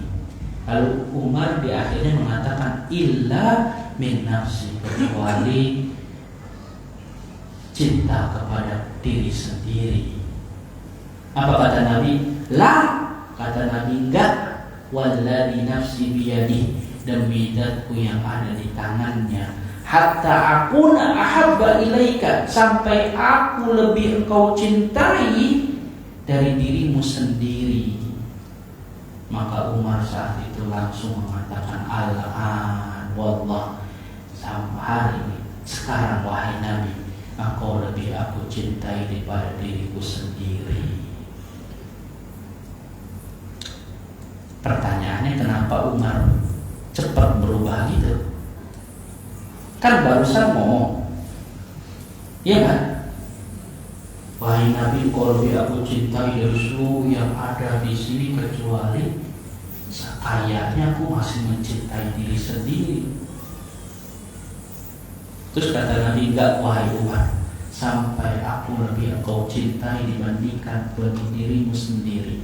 Lalu Umar di akhirnya mengatakan, illa min nafsi, kecuali cinta kepada diri sendiri. Apa kata Nabi? La, kata Nabi, enggak. Walladzi nafsi biyadihi, demi zatku yang ada di tangannya, hatta akuna ahabba ilaika, sampai aku lebih engkau cintai dari dirimu sendiri. Maka Umar saat itu langsung mengatakan, al-an wallah, sampai hari ini, sekarang wahai Nabi, engkau lebih aku cintai daripada diriku sendiri. Pertanyaannya, kenapa Umar cepat berubah gitu? Kan barusan ngomong, ya kan? Wahai Nabi, engkau lebih aku cintai dari seluruh yang ada di sini, kecuali kayaknya aku masih mencintai diri sendiri. Terus kata Nabi, enggak wahai Umar, sampai aku lebih engkau cintai dibandingkan dirimu sendiri.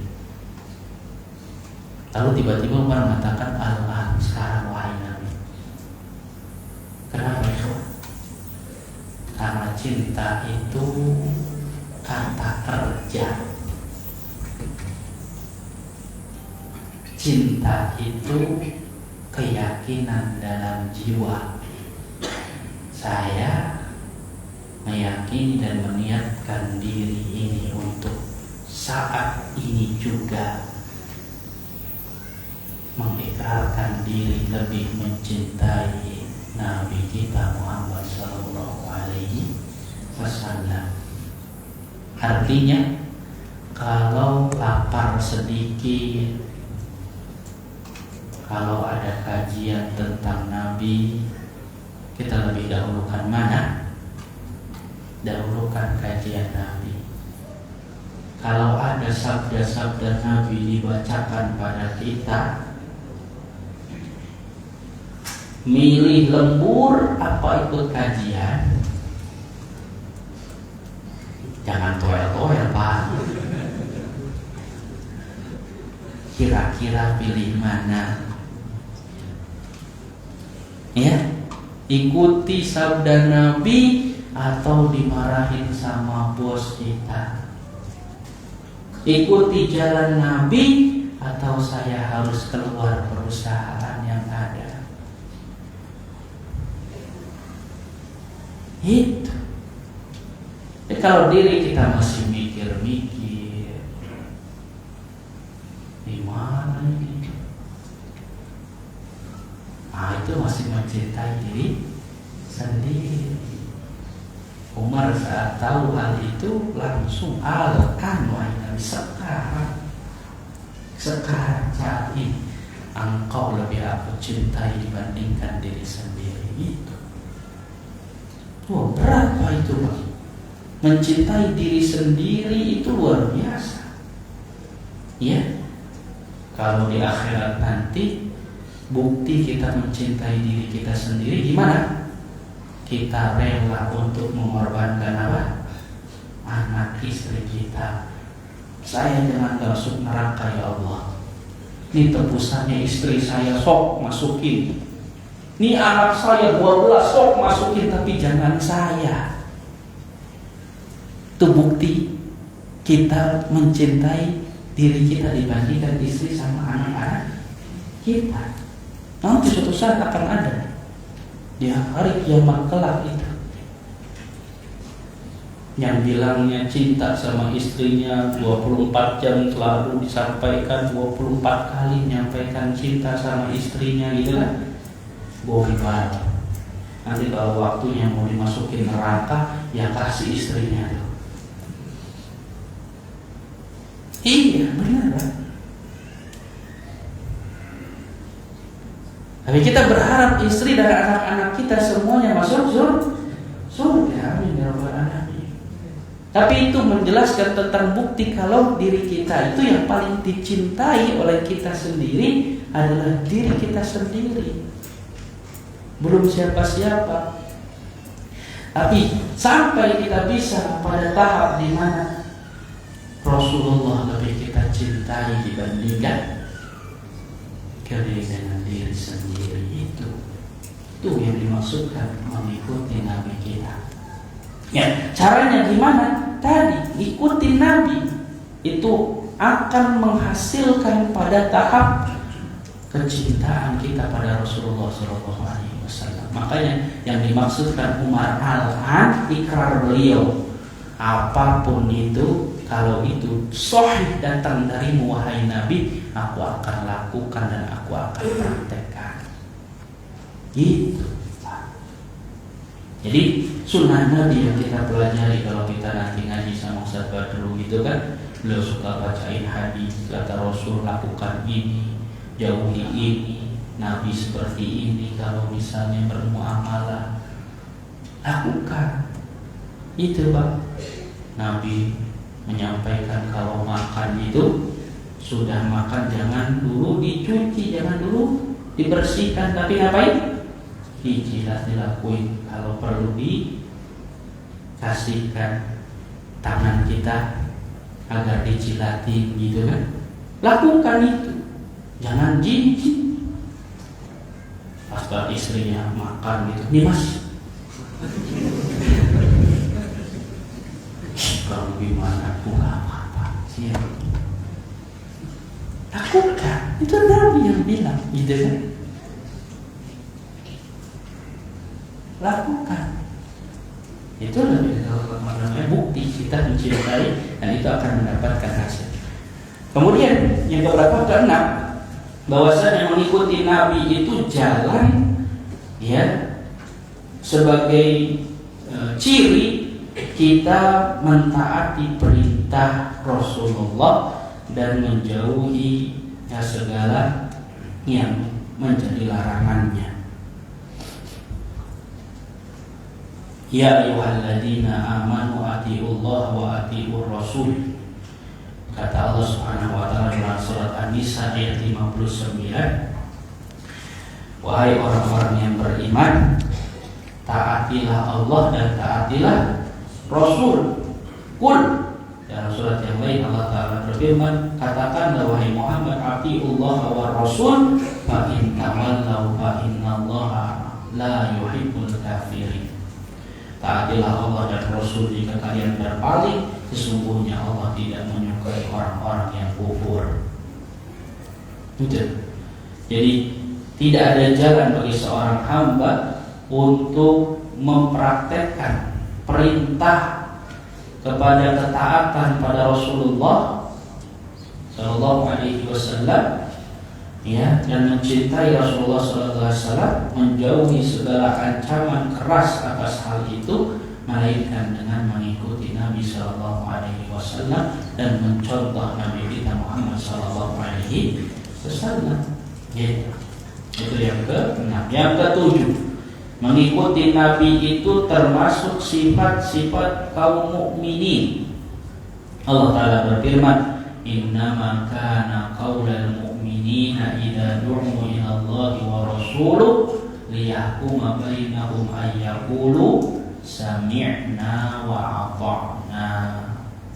Lalu tiba-tiba Umar mengatakan, Allah sekarang wahai Nabi. Kenapa itu? Karena cinta itu kata kerja. Cinta itu keyakinan dalam jiwa. Saya meyakini dan meniatkan diri ini untuk saat ini juga mengikrarkan diri lebih mencintai Nabi kita Muhammad Sallallahu Alaihi Wasallam. Artinya, kalau lapar sedikit, kalau ada kajian tentang Nabi, kita lebih dahulukan mana? Dahulukan kajian Nabi. Kalau ada sabda-sabda Nabi dibacakan pada kita, milih lembur apa ikut kajian? Jangan toel-toel, Pak. Kira-kira pilih mana? Ya, ikuti sabda Nabi atau dimarahin sama bos kita? Ikuti jalan Nabi atau saya harus keluar perusahaan yang ada? Itu. Kalau diri kita masih mikir-mikir, di mana ini? Itu masih mencintai diri sendiri. Umar saat tahu hal itu langsung alkan wahai Nabi, sekarang saat ini engkau lebih aku cintai dibandingkan diri sendiri. Itu berat Pak itu Pak. Mencintai diri sendiri itu luar biasa. Ya, kalau di akhirat nanti bukti kita mencintai diri kita sendiri gimana? Kita rela untuk mengorbankan apa? Anak istri kita. Saya jangan masuk neraka ya Allah. Ini tebusannya istri saya, sok masukin. Ini anak saya 12, sok masukin, tapi jangan saya. Itu bukti kita mencintai diri kita dibandingkan istri sama anak-anak kita. Nanti suatu saat akan ada di hari kiamat kelak itu, yang bilangnya cinta sama istrinya 24 jam selalu disampaikan, 24 kali menyampaikan cinta sama istrinya gitu kan. Bohong. Nanti kalau waktunya mau dimasukin neraka, ya kasih istrinya tuh. Iya benar kan? Tapi kita berharap istri dan anak-anak kita semuanya masuk surga. Amin ya rabbal alamin. Tapi itu menjelaskan tentang bukti kalau diri kita itu yang paling dicintai oleh kita sendiri adalah diri kita sendiri. Belum siapa-siapa. Tapi sampai kita bisa pada tahap di mana Rasulullah lebih kita cintai dibandingkan dengan diri sendiri, itu yang dimaksudkan mengikuti Nabi kita. Ya, caranya gimana? Tadi ikuti Nabi itu akan menghasilkan pada tahap kecintaan kita pada Rasulullah SAW. Makanya yang dimaksudkan Umar al-an ikrar beliau, apapun itu, kalau itu sahih datang darimu wahai Nabi, aku akan lakukan dan aku akan praktekkan. Gitu. Jadi sunnah Nabi yang kita pelajari kalau kita nanti ngaji sama Ustaz Badru gitu kan, beliau suka bacain hadis, kata Rasul lakukan ini, jauhi ini, Nabi seperti ini, kalau misalnya bermuamalah lakukan. Itu Pak. Nabi menyampaikan kalau makan itu sudah makan jangan dulu dicuci, jangan dulu dibersihkan, tapi ngapain? Jilat dilakuin, kalau perlu dikasihkan tangan kita agar dijilatin gitu kan, lakukan itu, jangan jijik. Pas istrinya makan gitu, nih mas, kalau gimana aku gak apa-apa, siap. Lakukan, itu Nabi yang bilang gitu kan. Lakukan, itu lebih namanya bukti kita mencintai dan itu akan mendapatkan hasil. Kemudian yang keberapa, keenam, bahwasanya mengikuti Nabi itu jalan ya sebagai ciri kita mentaati perintah Rasulullah dan menjauhi segala yang menjadi larangannya. Ya ayyuhalladzina amanu atiiullaha wa atiiur rasul. Kata Allah Subhanahu wa taala dalam surat An-Nisa ayat 59, wahai orang-orang yang beriman, taatilah Allah dan taatilah Rasul. Qul, dalam surat yang lain Allah Ta'ala berfirman, katakanlah wahai Muhammad, atiiullaha wa rasul, fa in tawallaw fa innallaha la yuhibbul kafirin. Taatilah Allah dan Rasul jika kalian berpaling, sesungguhnya Allah tidak menyukai orang-orang yang kufur. Itu. Jadi tidak ada jalan bagi seorang hamba untuk mempraktekkan perintah kepada ketaatan pada Rasulullah Sallallahu Alaihi Wasallam, ya, dan mencintai Rasulullah Sallallahu Alaihi Wasallam, menjauhi segala ancaman keras atas hal itu, melainkan dengan mengikuti Nabi Sallallahu Alaihi Wasallam dan mencontoh Nabi kita Muhammad Sallallahu Alaihi Wasallam. Ya. Itu yang ke-6. Yang ke-7, mengikuti Nabi itu termasuk sifat-sifat kaum mukminin. Allah Ta'ala berfirman, innama kana qaulal mu'minina idza du'u ila Allah wa rasuluh liyahkuma bainahum ay yaqulu sami'na wa ata'na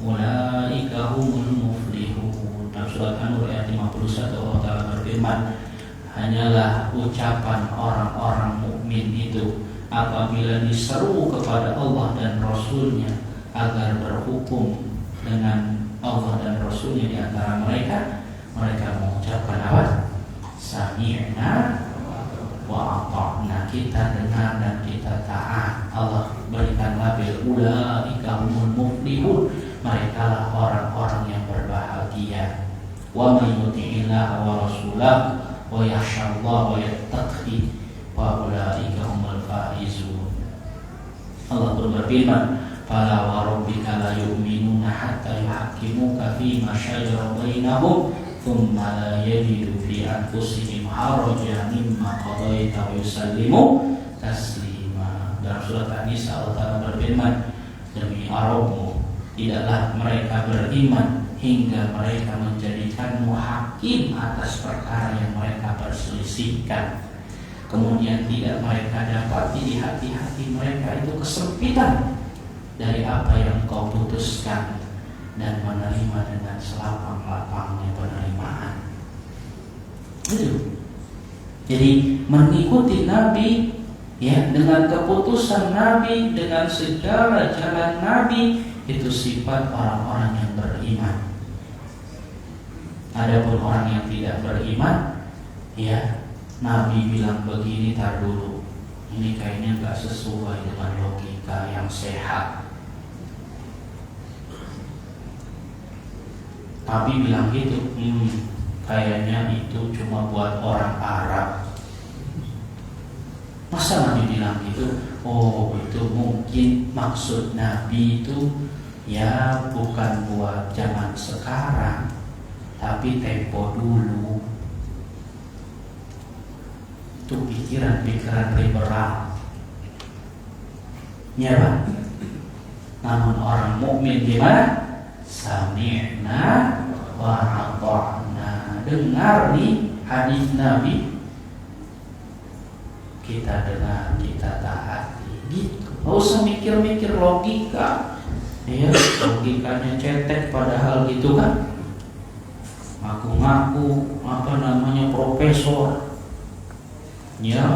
ulaika humul muflihun. Dalam surat An-Nur ayat 51 Allah Ta'ala berfirman, hanyalah ucapan orang-orang mukmin itu apabila diseru kepada Allah dan Rasulnya agar berhukum dengan Allah dan Rasulnya di antara mereka, mereka mengucapkan apa? Sami'na wa ata'na, kita dengar dan kita taat. Allah berikan label ulaika humul muflihun, mereka lah orang-orang yang berbahagia. Wa may yuti'illaha wa rasulahu wa yakhshallaha wa yattaqi wa ulaika humul faizun. Allah berfirman, fala wa rabbika la yu'minuna hatta yuhaqqimuka fima shajara bainahum thumma la yajidu fi anfusihim harajan mimma qadaita wa yusallimu taslima. Dalam surat An-Nisa Allah Ta'ala berfirman, demi Rabbmu, tidaklah mereka beriman hingga mereka menjadikanmu hakim atas perkara yang mereka perselisihkan, kemudian tidak mereka dapati di hati-hati mereka itu kesempitan dari apa yang kau putuskan, dan menerima dengan selapang-lapangnya penerimaan. Itu. Jadi mengikuti Nabi, ya, dengan keputusan Nabi, dengan segala jalan Nabi, itu sifat orang-orang yang beriman. Adapun orang yang tidak beriman, ya, Nabi bilang begini, tar dulu, ini kayaknya gak sesuai dengan logika yang sehat. Nabi bilang gitu, kayaknya itu cuma buat orang Arab. Masa Nabi bilang gitu? Oh, itu mungkin maksud Nabi itu ya bukan buat zaman sekarang, tapi tempo dulu. Itu pikiran-pikiran liberal, ya Pak. Namun orang mukmin gimana? Sami'na wa ata'na. Dengar nih hadis Nabi, kita dengar, kita taati. Gitu. Nggak usah mikir-mikir logika. Ya, logikanya cetek padahal gitu kan. Ngaku-ngaku profesor. Ya,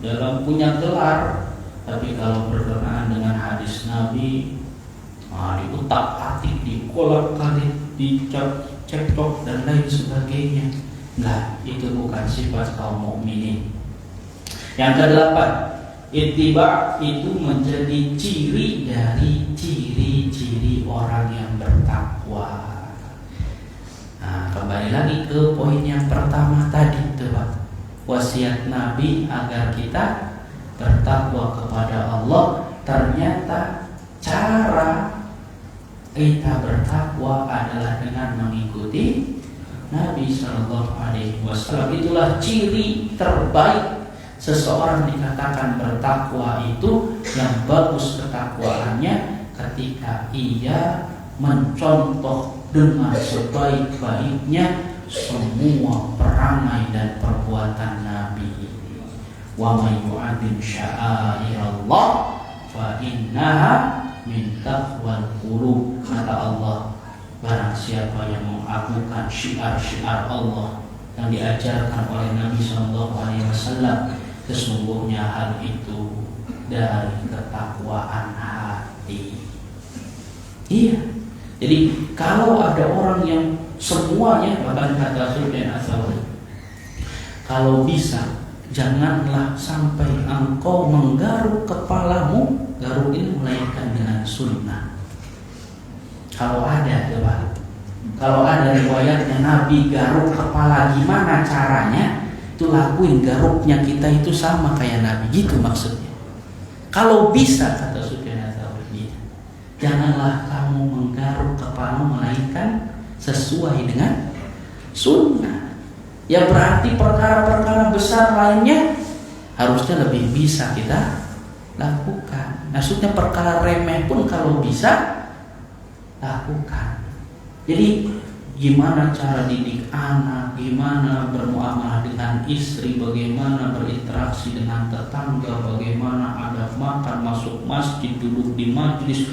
dalam punya gelar, tapi kalau berkenaan dengan hadis Nabi, diutak-atik, dikolak-kalik, dicekcok dan lain sebagainya. Enggak, itu bukan sifat kaum mukminin. Yang kedelapan, ittiba itu menjadi ciri dari ciri-ciri orang yang bertakwa. Nah, kembali lagi ke poin yang pertama tadi tuh, Pak. Wasiat Nabi agar kita bertakwa kepada Allah. Ternyata cara kita bertakwa adalah dengan mengikuti Nabi Shallallahu Alaihi Wasallam. Itulah ciri terbaik seseorang dikatakan bertakwa itu. Yang bagus ketakwaannya ketika ia mencontoh dengan sebaik-baiknya semua perangai dan perbuatan Nabi. Wa may yu'adzim sya'airallah fa innaha min taqwal qulub. Kata Allah, barang siapa yang mengagungkan syiar-syiar Allah yang diajarkan oleh Nabi SAW, sesungguhnya hal itu dari ketakwaan hati. Iya. Jadi kalau ada orang yang semuanya, bahkan kata Sufyan Ats-Tsauri, kalau bisa janganlah sampai engkau menggaruk kepalamu, garuk ini melainkan dengan sunnah. Kalau ada, coba, kalau ada riwayatnya Nabi garuk kepala, gimana caranya? Itu lakuin, garuknya kita itu sama kayak Nabi, gitu maksudnya. Kalau bisa, kata Sufyan Ats-Tsauri, janganlah kamu menggaruk kepalamu melainkan sesuai dengan sunnah. Ya berarti perkara-perkara besar lainnya harusnya lebih bisa kita lakukan. Maksudnya perkara remeh pun kalau bisa lakukan. Jadi gimana cara didik anak, gimana bermuamalah dengan istri, bagaimana berinteraksi dengan tetangga, bagaimana adab makan, masuk masjid, duduk di majlis,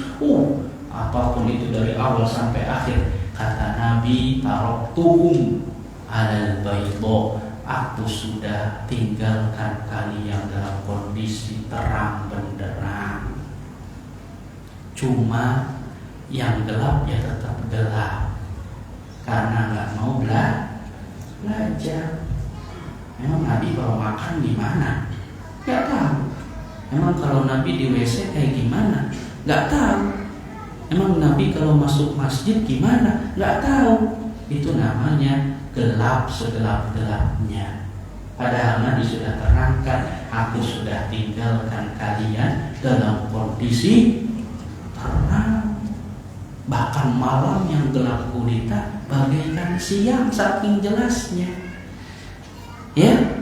apapun itu dari awal sampai akhir. Kata Nabi, taraktuhum alal bayda, aku sudah tinggalkan kalian dalam kondisi terang benderang. Cuma yang gelap ya tetap gelap, karena nggak mau belajar. Memang Nabi kalau makan gimana? Nggak tahu. Memang kalau Nabi di WC kayak gimana? Nggak tahu. Emang Nabi kalau masuk masjid gimana? Nggak tahu. Itu namanya gelap segelap-gelapnya. Padahal Nabi sudah terangkan, aku sudah tinggalkan kalian dalam kondisi terang. Bahkan malam yang gelap gulita bagaikan siang, saking jelasnya. Ya,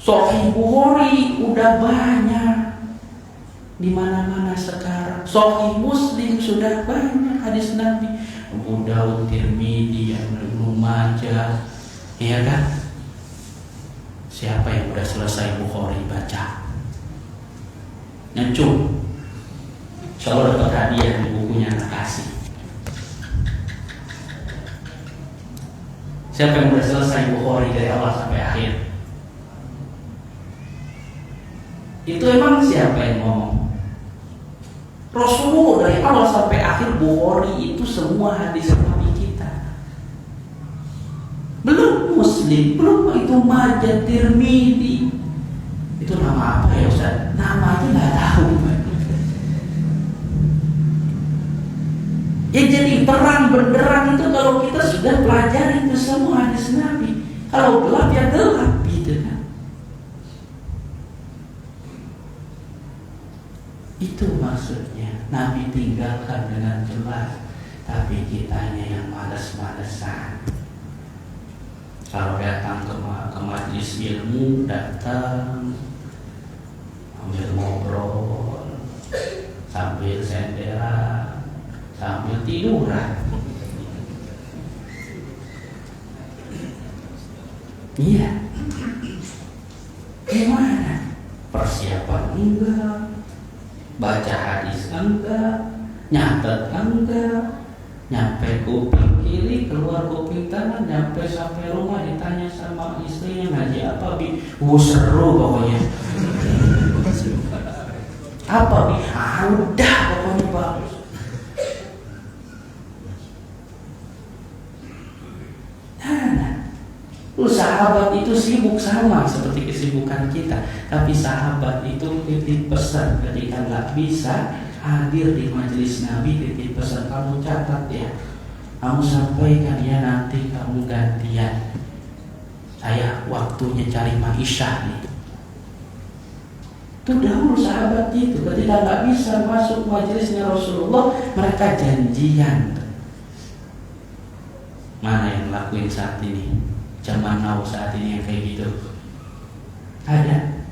Sahih Bukhari udah banyak di mana-mana sekarang. Sahih Muslim sudah banyak hadis Nabi. Abu Daud, Tirmidzi, Ibnu Majah, iya kan? Siapa yang udah selesai Bukhari baca? Ngencung. Insya Allah dapat hadiah di bukunya anak kasih. Siapa yang udah selesai Bukhari dari awal sampai akhir? Itu emang siapa yang ngomong? Rasulullah dari awal sampai akhir Bukhari itu semua hadis Nabi kita. Belum Muslim, belum itu Majah, Tirmidzi. Itu nama apa ya Ustaz? Nama aja nggak tahu. Ya jadi terang benderang itu kalau kita sudah pelajari itu semua hadis Nabi. Kalau gelap ya gelap gitu kan. Itu maksudnya. Nabi tinggalkan dengan jelas, tapi kitanya yang malas-malesan. Kalau datang ke majelis ilmu, datang sambil ngobrol, sambil senderan, sambil tiduran. Iya. Gimana? enggak, baca hadis enggak, nyatet enggak, nyampe kuping kiri keluar kuping kanan, nyampe sampai rumah ditanya sama istrinya ngaji apa bi, seru pokoknya. Apa bi? Udah pokoknya bagus. Sahabat itu sibuk sama seperti kesibukan kita, tapi sahabat itu titip pesan ketika nggak bisa hadir di majelis Nabi, titip pesan, kamu catat ya, kamu sampaikan ya, nanti kamu gantian, saya waktunya cari ma'isyah nih. Itu dahulu sahabat itu ketika nggak bisa masuk majelisnya Rasulullah, mereka janjian. Mana yang lakuin saat ini? Zaman now saat ini yang kayak gitu ada.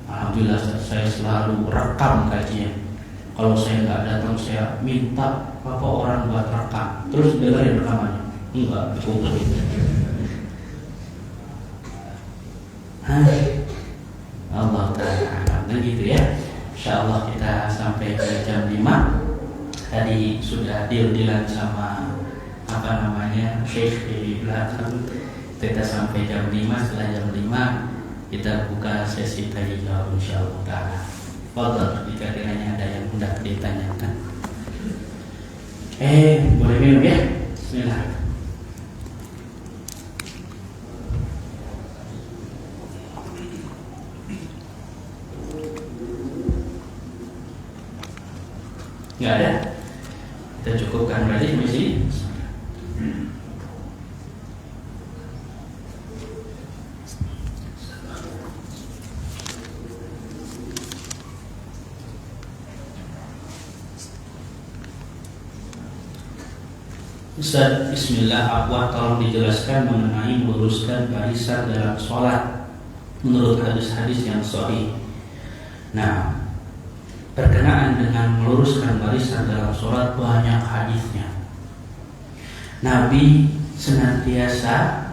Alhamdulillah saya selalu rekam kajian. Kalau saya nggak datang, saya minta bapak orang buat rekam, terus dengerin rekamannya. Enggak, dikumpulin. Allah Ta'ala gitu ya. Insyaallah kita sampai ke jam 5. Tadi sudah deal-dealan sama Syekh di belakang. Kita sampai jam 5, setelah jam 5 kita buka sesi tanya jawab insyaallah ta'ala. Fadhal jika kiranya ada yang hendak ditanyakan. Boleh minum ya? Bismillah. Nggak ada? Kita cukupkan berarti di sini. Ustaz, bismillah, Afwan, tolong dijelaskan mengenai meluruskan barisan dalam sholat menurut hadis-hadis yang sahih. Nah, berkenaan dengan meluruskan barisan dalam sholat banyak hadisnya. Nabi senantiasa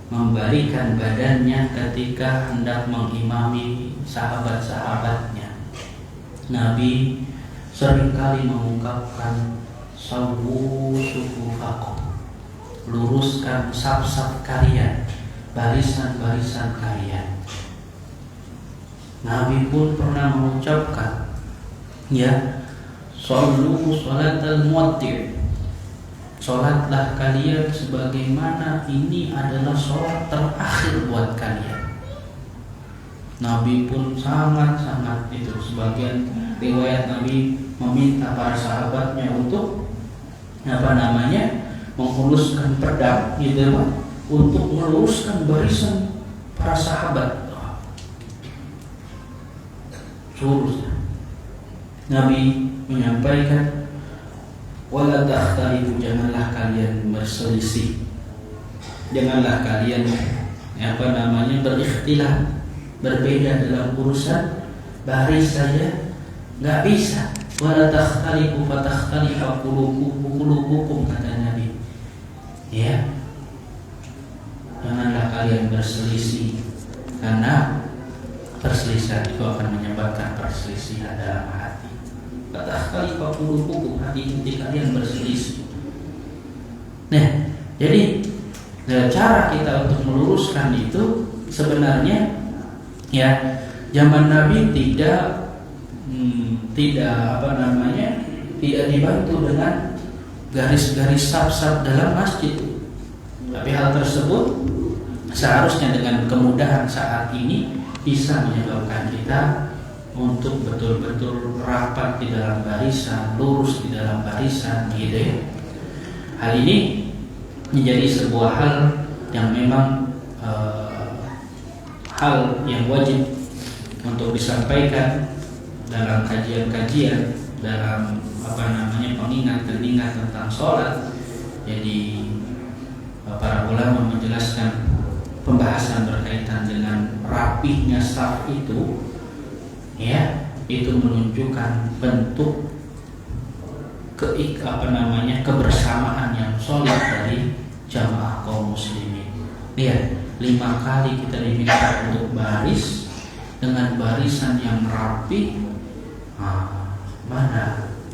membalikan badannya ketika hendak mengimami sahabat-sahabatnya. Nabi seringkali mengungkapkan sawu sufufakum, luruskan saf-saf kalian, barisan-barisan kalian. Nabi pun pernah mengucapkan, ya, shollu sholatal muwaddi', sholatlah kalian sebagaimana ini adalah sholat terakhir buat kalian. Nabi pun sangat-sangat itu, sebagian riwayat Nabi meminta para sahabatnya untuk menguruskan pedang gitu, untuk meluruskan barisan para sahabat. Lurus. Nabi menyampaikan, wala takhtalifu, janganlah kalian berselisih, janganlah kalian berikhtilaf, berbeda dalam urusan baris saja nggak bisa. Wala takhtalifu fatakhtalifa qulubukum, kata Nabi. Ya, janganlah kalian berselisih, karena perselisihan itu akan menyebabkan perselisihan dalam hati. Fatakhtalifa qulubukum, hati kalian berselisih. Nah, jadi cara kita untuk meluruskan itu sebenarnya, ya, zaman Nabi tidak dibantu dengan garis-garis saf-saf dalam masjid. Tapi hal tersebut seharusnya dengan kemudahan saat ini bisa menyebabkan kita untuk betul-betul rapat di dalam barisan, lurus di dalam barisan, gitu ya. Hal ini menjadi sebuah hal yang memang hal yang wajib untuk disampaikan dalam kajian-kajian, dalam pengingat-pengingat tentang sholat. Jadi para ulama menjelaskan pembahasan berkaitan dengan rapihnya saf itu, ya, itu menunjukkan bentuk kebersamaan yang solid dari jamaah kaum muslimin. Lihat, 5 kali kita diminta untuk baris, dengan barisan yang rapi, mana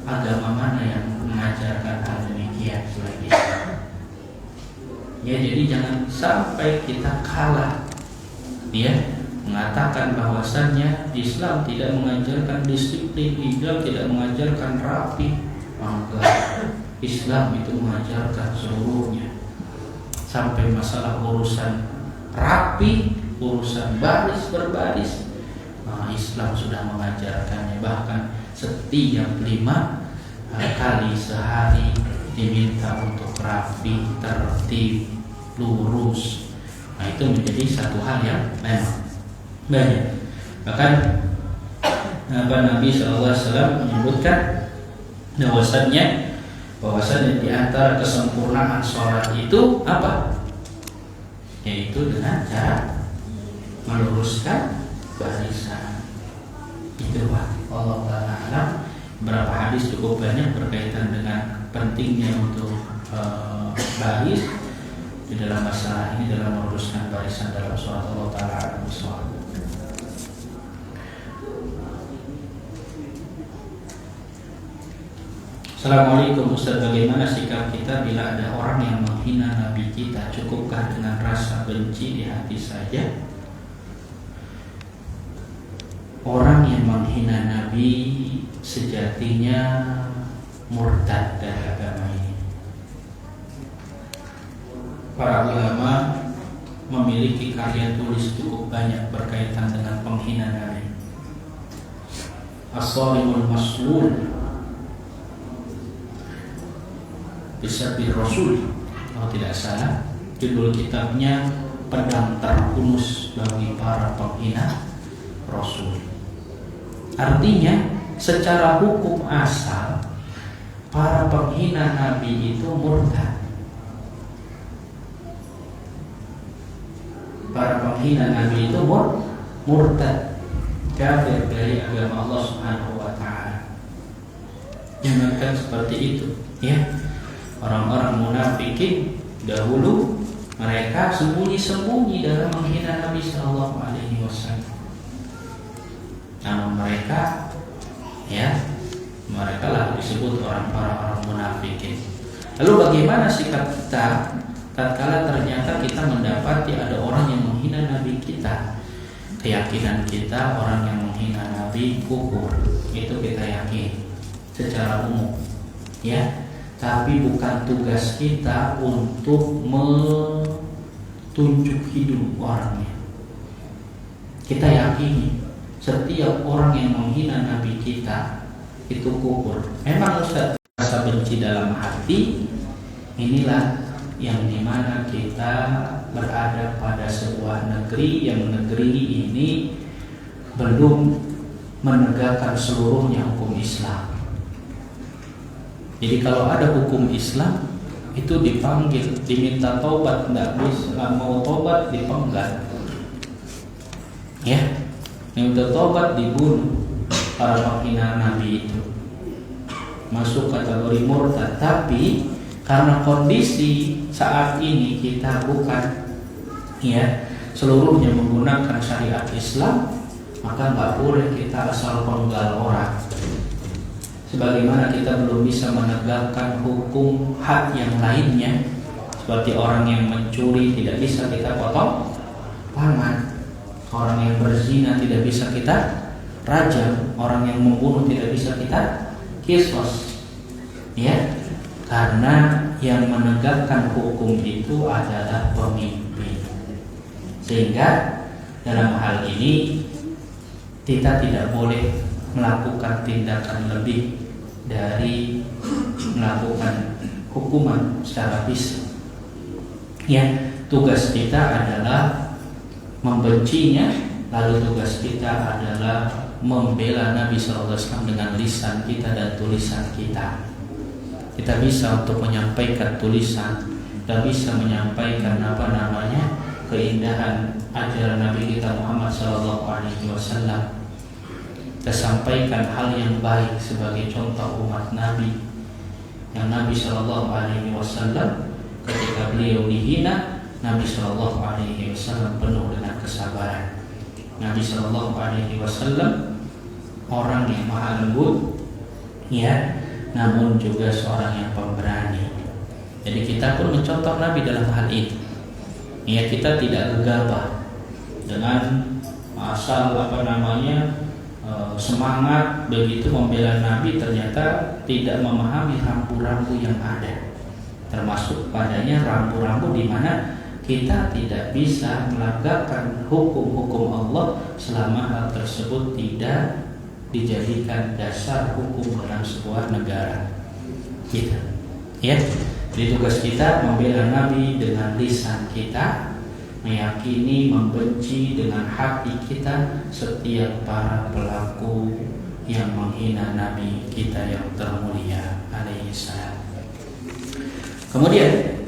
agama mana yang mengajarkan hal demikian selain Islam? Ya, jadi jangan sampai kita kalah, ya, mengatakan bahwasannya Islam tidak mengajarkan disiplin, Islam tidak mengajarkan rapi. Maka Islam itu mengajarkan seluruhnya, sampai masalah urusan rapi, urusan baris berbaris, Islam sudah mengajarkannya. Bahkan setiap 5 kali sehari diminta untuk rapi, tertib, lurus. Itu menjadi satu hal yang memang banyak. Bahkan Nabi SAW menyebutkan bahwasannya di antara kesempurnaan sholat itu apa? Yaitu dengan cara meluruskan barisan. Itu Allah Ta'ala alam. Beberapa hadis cukup banyak berkaitan dengan pentingnya untuk baris di dalam masalah ini, dalam meluruskan barisan dalam sholat. Allah Ta'ala alam. Assalamualaikum Ustaz, bagaimana sikap kita bila ada orang yang menghina Nabi kita? Cukupkah dengan rasa benci di hati saja? Orang yang menghina Nabi sejatinya murtad dari agama ini. Para ulama memiliki karya tulis cukup banyak berkaitan dengan penghinaan Nabi. As-Salimul Maslul Bisabir Rasul, kalau tidak salah, judul kitabnya Pedang Terhunus bagi para penghina Rasul. Artinya, secara hukum asal, para penghina Nabi itu murtad. Para penghina Nabi itu murtad, kafir dari agama Allah Subhanahu wa Ta'ala. Jangankan seperti itu, ya. Orang-orang munafikin dahulu mereka sembunyi-sembunyi dalam menghina Nabi Sallallahu Alaihi Wasallam. Namun mereka lah disebut orang munafikin. Lalu bagaimana sikap kita tatkala ternyata kita mendapati ada orang yang menghina Nabi kita? Keyakinan kita orang yang menghina Nabi kufur, itu kita yakin secara umum, ya. Tapi bukan tugas kita untuk menunjuk hidup orangnya. Kita yakini setiap orang yang menghina Nabi kita itu kufur. Memang Ustaz, rasa benci dalam hati inilah yang dimana kita berada pada sebuah negeri yang negeri ini belum menegakkan seluruhnya hukum Islam. Jadi kalau ada hukum Islam itu dipanggil, diminta tobat, tidak bisa mau tobat dipenggal, ya, minta tobat dibunuh. Para penghina Nabi itu masuk kategori murtad. Tapi karena kondisi saat ini kita bukan, ya, seluruhnya menggunakan syariat Islam, maka nggak boleh kita asal penggal orang. Sebagaimana kita belum bisa menegakkan hukum had yang lainnya, seperti orang yang mencuri tidak bisa kita potong tangan, orang yang berzina tidak bisa kita rajam, orang yang membunuh tidak bisa kita kisos, ya, karena yang menegakkan hukum itu adalah pemimpin. Sehingga dalam hal ini kita tidak boleh melakukan tindakan lebih dari melakukan hukuman secara fisik. Ya, tugas kita adalah membencinya, lalu tugas kita adalah membela Nabi SAW dengan lisan kita dan tulisan kita. Kita bisa untuk menyampaikan tulisan dan bisa menyampaikan keindahan ajaran Nabi kita Muhammad SAW. Kita sampaikan hal yang baik sebagai contoh umat Nabi, yang Nabi SAW ketika beliau dihina, Nabi SAW penuh dengan kesabaran. Nabi Shallallahu Alaihi Wasallam orang yang maha lembut, ya, namun juga seorang yang pemberani. Jadi kita pun mencontoh Nabi dalam hal ini. Ya, kita tidak gegabah dengan asal semangat begitu membela Nabi, ternyata tidak memahami rambu-rambu yang ada, termasuk padanya rambu-rambu di mana kita tidak bisa melanggarkan hukum-hukum Allah selama hal tersebut tidak dijadikan dasar hukum dalam sebuah negara kita. Ya, jadi tugas kita membela Nabi dengan lisan kita, meyakini, membenci dengan hati kita setiap para pelaku yang menghina Nabi kita yang termulia alaihi salam. Kemudian,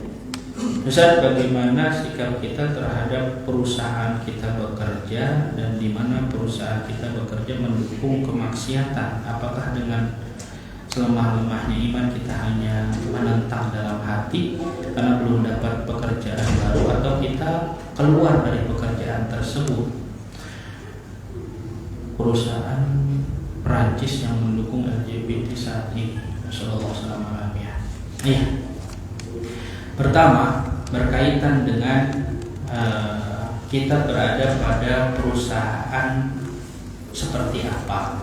Ustaz, bagaimana sikap kita terhadap perusahaan kita bekerja dan di mana perusahaan kita bekerja mendukung kemaksiatan? Apakah dengan selemah-lemahnya iman kita hanya menentang dalam hati karena belum dapat pekerjaan baru, atau kita keluar dari pekerjaan tersebut? Perusahaan Perancis yang mendukung LGBT saat ini, Rasulullah SAW. Iya. Pertama, berkaitan dengan kita berada pada perusahaan seperti apa.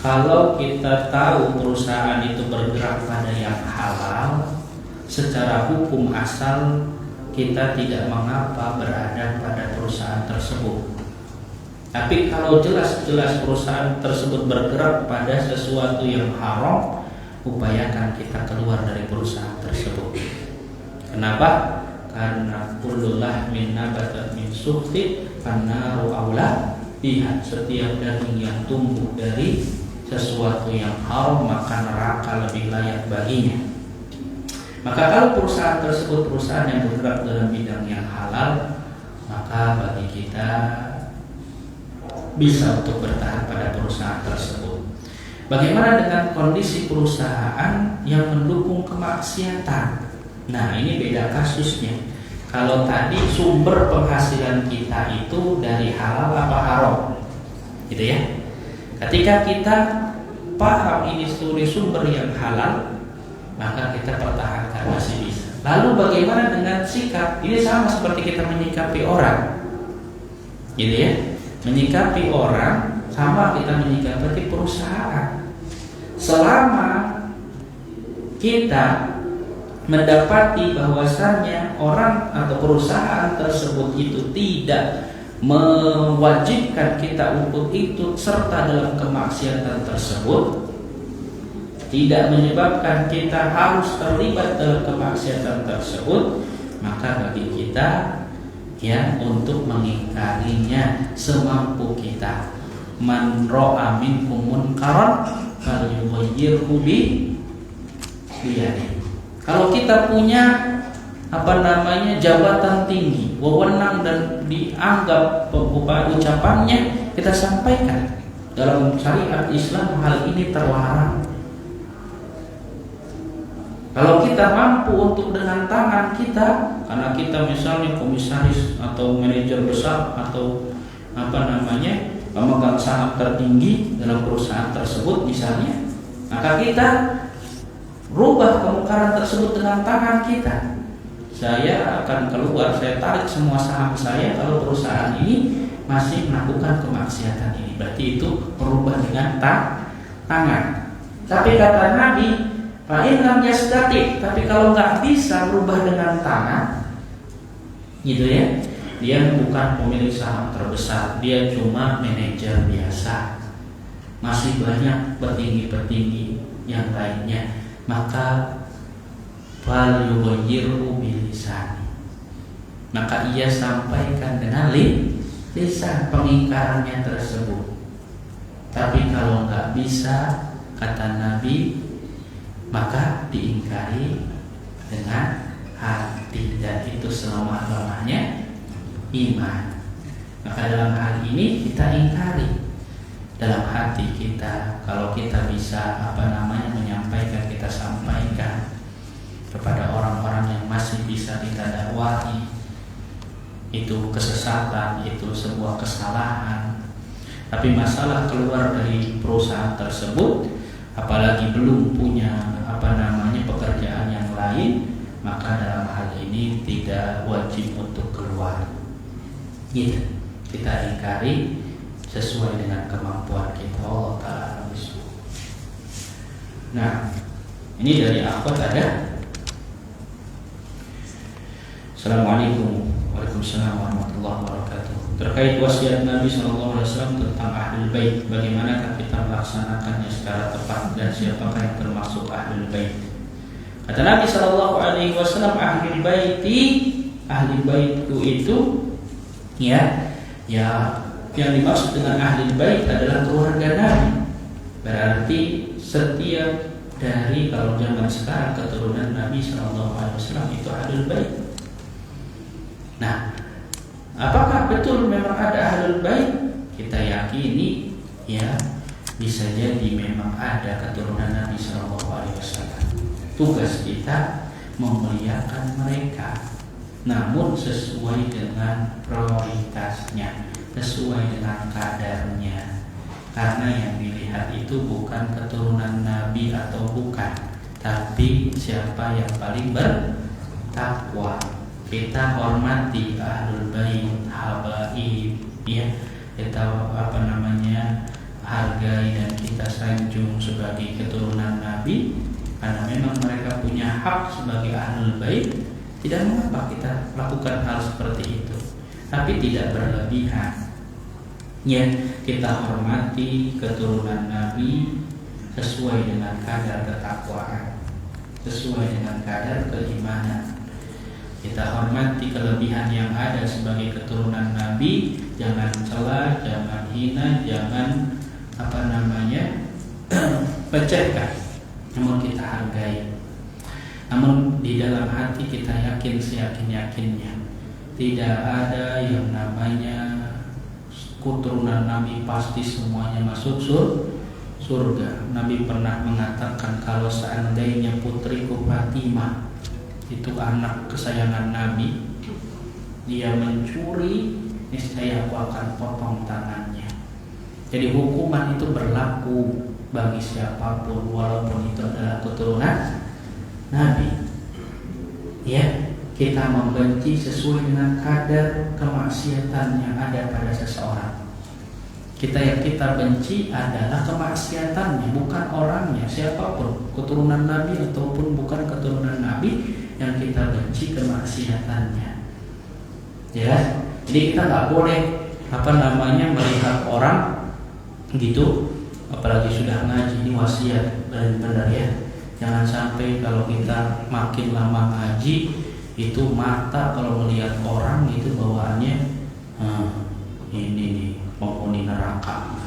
Kalau kita tahu perusahaan itu bergerak pada yang halal, secara hukum asal kita tidak mengapa berada pada perusahaan tersebut. Tapi kalau jelas-jelas perusahaan tersebut bergerak pada sesuatu yang haram, upayakan kita keluar dari perusahaan tersebut. Kenapa? Karena kullu lahmin nabata min suhti fannaru aula biha. Setiap daging yang tumbuh dari sesuatu yang haram, maka neraka lebih layak baginya. Maka kalau perusahaan tersebut perusahaan yang bergerak dalam bidang yang halal, maka bagi kita bisa untuk bertahan pada perusahaan tersebut. Bagaimana dengan kondisi perusahaan yang mendukung kemaksiatan? Nah, ini beda kasusnya. Kalau tadi sumber penghasilan kita itu dari halal apa haram, gitu ya. Ketika kita paham ini sumber yang halal, maka kita pertahankan masih bisa. Lalu bagaimana dengan sikap? Ini sama seperti kita menyikapi orang, gitu ya. Menyikapi orang sama kita menyikapi perusahaan. Selama kita mendapati bahwasannya orang atau perusahaan tersebut itu tidak mewajibkan kita untuk ikut serta dalam kemaksiatan tersebut, tidak menyebabkan kita harus terlibat dalam kemaksiatan tersebut, maka bagi kita ya untuk mengingkarinya semampu kita. Man ra'a minkum munkaran falyughayyirhu biyadihi. Kalau kita punya jabatan tinggi, wewenang dan dianggap ucapannya kita sampaikan. Dalam syariat Islam hal ini terlarang. Kalau kita mampu untuk dengan tangan kita, karena kita misalnya komisaris atau manajer besar atau pemegang saham tertinggi dalam perusahaan tersebut misalnya, maka kita rubah kemungkaran tersebut dengan tangan kita. Saya akan keluar, saya tarik semua saham saya kalau perusahaan ini masih melakukan kemaksiatan ini. Berarti itu merubah dengan tangan. Tapi kata Nabi, fa'in lam yastati', tapi kalau nggak bisa merubah dengan tangan, gitu ya, dia bukan pemilik saham terbesar, dia cuma manajer biasa, masih banyak petinggi-petinggi yang lainnya, maka fal yughayyiru bilisani, maka ia sampaikan dengan lisan pengingkarannya tersebut. Tapi kalau nggak bisa, kata Nabi, maka diingkari dengan hati, dan itu selemah-lemahnya iman. Maka dalam hal ini kita ingkari dalam hati kita. Kalau kita bisa menyampaikan, kita sampaikan kepada orang-orang yang masih bisa kita dakwahi, itu kesesatan, itu sebuah kesalahan. Tapi masalah keluar dari perusahaan tersebut, apalagi belum punya pekerjaan yang lain, maka dalam hal ini tidak wajib untuk keluar. Gitu. Kita ingkari sesuai dengan kemampuan kita. Allah Ta'ala. Nah, ini dari akhwat ada. Assalamualaikum. Waalaikumsalam warahmatullahi wabarakatuh. Terkait wasiat Nabi SAW tentang Ahlul Bait, bagaimanakah kita melaksanakannya secara tepat dan siapakah yang termasuk Ahlul Bait? Kata Nabi SAW, Ahlul Baitku itu ya yang dimaksud dengan Ahlul Bait adalah keluarga Nabi. Berarti setiap dari, kalau zaman sekarang, keturunan Nabi SAW itu Ahlul Bait. Nah, apakah betul memang ada Ahlul Bait? Kita yakini ya, bisa jadi memang ada keturunan Nabi SAW. Tugas kita memuliakan mereka, namun sesuai dengan prioritasnya, sesuai dengan kadarnya. Karena yang dilihat itu bukan keturunan Nabi atau bukan, tapi siapa yang paling bertakwa. Kita hormati Ahlul Bait, habaib, ya. Kita hargai dan kita sanjung sebagai keturunan Nabi, karena memang mereka punya hak sebagai Ahlul Bait. Tidak mengapa kita lakukan hal seperti itu, tapi tidak berlebihan. Ya, kita hormati keturunan Nabi sesuai dengan kadar ketakwaan, sesuai dengan kadar keimanan. Kita hormati kelebihan yang ada sebagai keturunan Nabi, jangan celah, jangan hina, jangan pecahkan, namun kita hargai. Namun di dalam hati kita yakin, seyakin-yakinnya tidak ada yang namanya keturunan Nabi pasti semuanya masuk surga. Nabi pernah mengatakan, kalau seandainya putriku Fatimah itu anak kesayangan Nabi, dia mencuri, niscaya aku akan potong tangannya. Jadi hukuman itu berlaku bagi siapapun, walaupun itu adalah keturunan Nabi. Ya, kita membenci sesuai dengan kadar kemaksiatan yang ada pada seseorang. Yang kita benci adalah kemaksiatannya, bukan orangnya. Siapapun, keturunan Nabi ataupun bukan keturunan Nabi, yang kita benci kemaksiatannya. Ya, jadi kita nggak boleh melihat orang gitu, apalagi sudah ngaji. Ini wasiat benar ya. Jangan sampai kalau kita makin lama ngaji, itu mata kalau melihat orang itu bawaannya ini nih, penghuni neraka.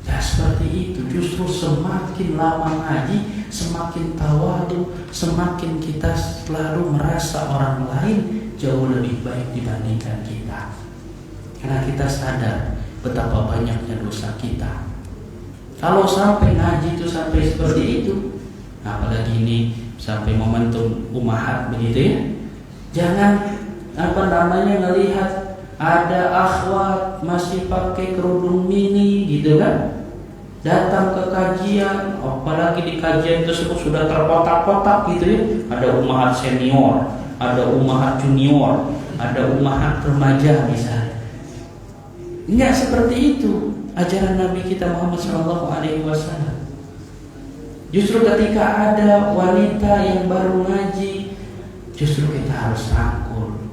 Ya seperti itu. Justru semakin lama ngaji, semakin tawadu, semakin kita selalu merasa orang lain jauh lebih baik dibandingkan kita. Karena kita sadar betapa banyaknya dosa kita. Kalau sampai ngaji itu sampai seperti itu, apalagi ini sampai momentum umahat begitu ya, jangan ngelihat ada akhwat masih pakai kerudung mini gitu kan, datang ke kajian, apalagi di kajian tersebut sudah terkotak-kotak gitu ya, ada umahat senior, ada umahat junior, ada umahat remaja misalnya. Enggak seperti itu ajaran Nabi kita Muhammad SAW. Justru ketika ada wanita yang baru ngaji, justru kita harus rangkul,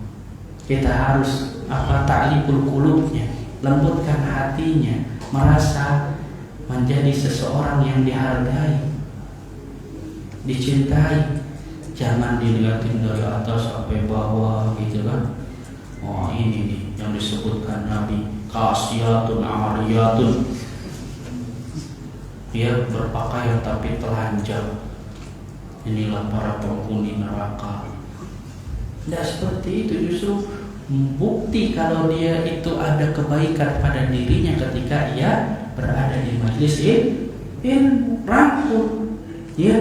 kita harus ta'liful qulubnya, lembutkan hatinya, merasa menjadi seseorang yang dihargai, dicintai. Jangan dilihatin dari atas sampai bawah gitu kan. Oh ini nih yang disebutkan Nabi, kasiyatun ariyatun, dia berpakaian tapi telanjang. Inilah para penghuni neraka. Tidak seperti itu. Justru bukti kalau dia itu ada kebaikan pada dirinya ketika ia berada di majlis ilmu, rangkul, ya,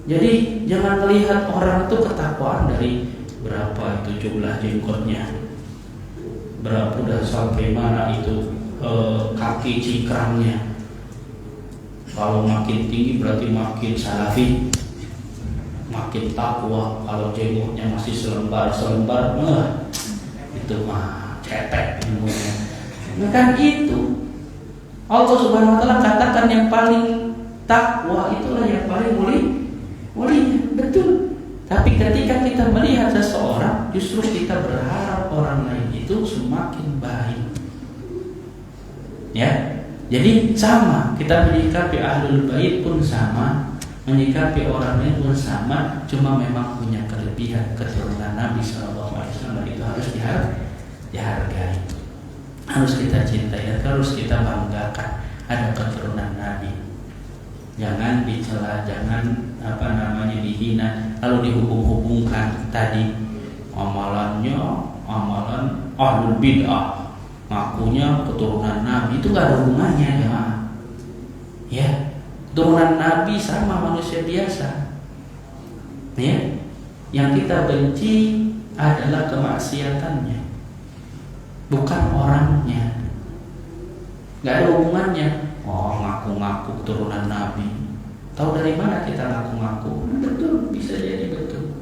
Jadi jangan melihat orang itu ketakwaan dari berapa itu jumlah jenggotnya, berapa udah sampai mana itu kaki cingkrangnya. Kalau makin tinggi berarti makin salafi, makin takwa. Kalau jenggotnya masih selembar-selembar, itu mah cetek ilmunya. Nah kan itu Allah Subhanahu Wa Taala katakan yang paling takwa itulah yang paling mulia, betul. Tapi ketika kita melihat seseorang, justru kita berharap orang lain itu semakin baik. Ya, jadi sama, kita menyikapi ahlul bait pun sama, menyikapi orang lain pun sama, cuma memang punya kelebihan. Keturunan Nabi SAW itu harus dihargai, harus kita cintai, harus kita banggakan. Ada keturunan Nabi, jangan dicela, jangan dihina, lalu dihubung-hubungkan tadi amalannya amalan ahlul bid'ah, ngakunya keturunan Nabi. Itu gak ada hubungannya ya. Keturunan Nabi sama manusia biasa ya. Yang kita benci adalah kemaksiatannya, bukan orangnya. Gak ada hubungannya. Oh, ngaku-ngaku keturunan Nabi, tahu dari mana kita ngaku-ngaku? Betul, bisa jadi betul.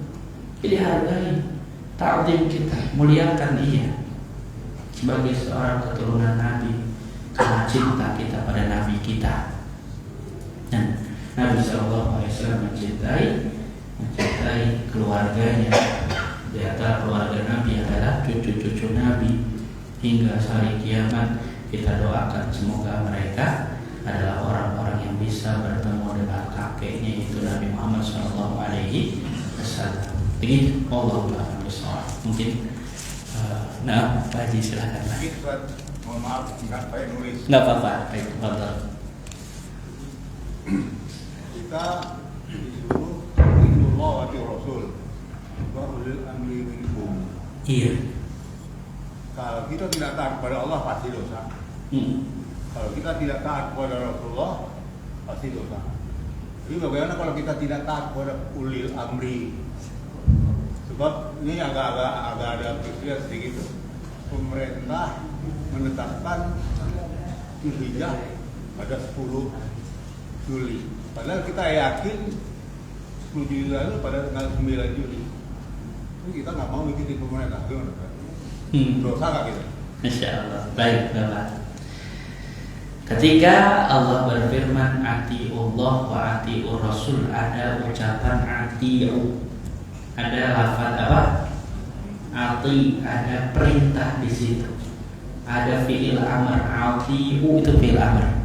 Jadi hargai, ta'zim kita, muliakan dia sebagai seorang keturunan Nabi, karena cinta kita pada Nabi kita. Dan Nabi SAW mencintai keluarganya. Di antara keluarga Nabi adalah cucu-cucu Nabi. Hingga hari kiamat kita doakan semoga mereka adalah orang-orang yang bisa bertemu dengan kakeknya, yaitu Nabi Muhammad SAW. Begitu. Allahumma bishawab. Mungkin Pak Haji silakan. Mohon maaf, nggak saya nulis. Nggak apa-apa. Baik, betul. Kita disuruh Allah wa Rasul wa ulil amri minkum. Iya. Kalau kita tidak taat kepada Allah pasti dosa. Kalau kita tidak taat kepada Rasulullah pasti dosa. Jadi bagaimana kalau kita tidak taat kepada ulil amri? Sebab ini agak ada peristiwa sedikit. Pemerintah menetapkan Dzulhijjah pada 10 Juli. Padahal kita yakin 10 Juli lalu pada tanggal 9 Juli. Ini kita nggak mau ikuti pemerintah. Gimana? Dosa nggak kita? Insya Allah. Baik, Bapak. Ketika Allah berfirman atiullah wa atiur rasul, ada ucapan atiu, ada lafaz apa? Ati, ada perintah di situ. Ada fiil amr, atiu itu fiil amr.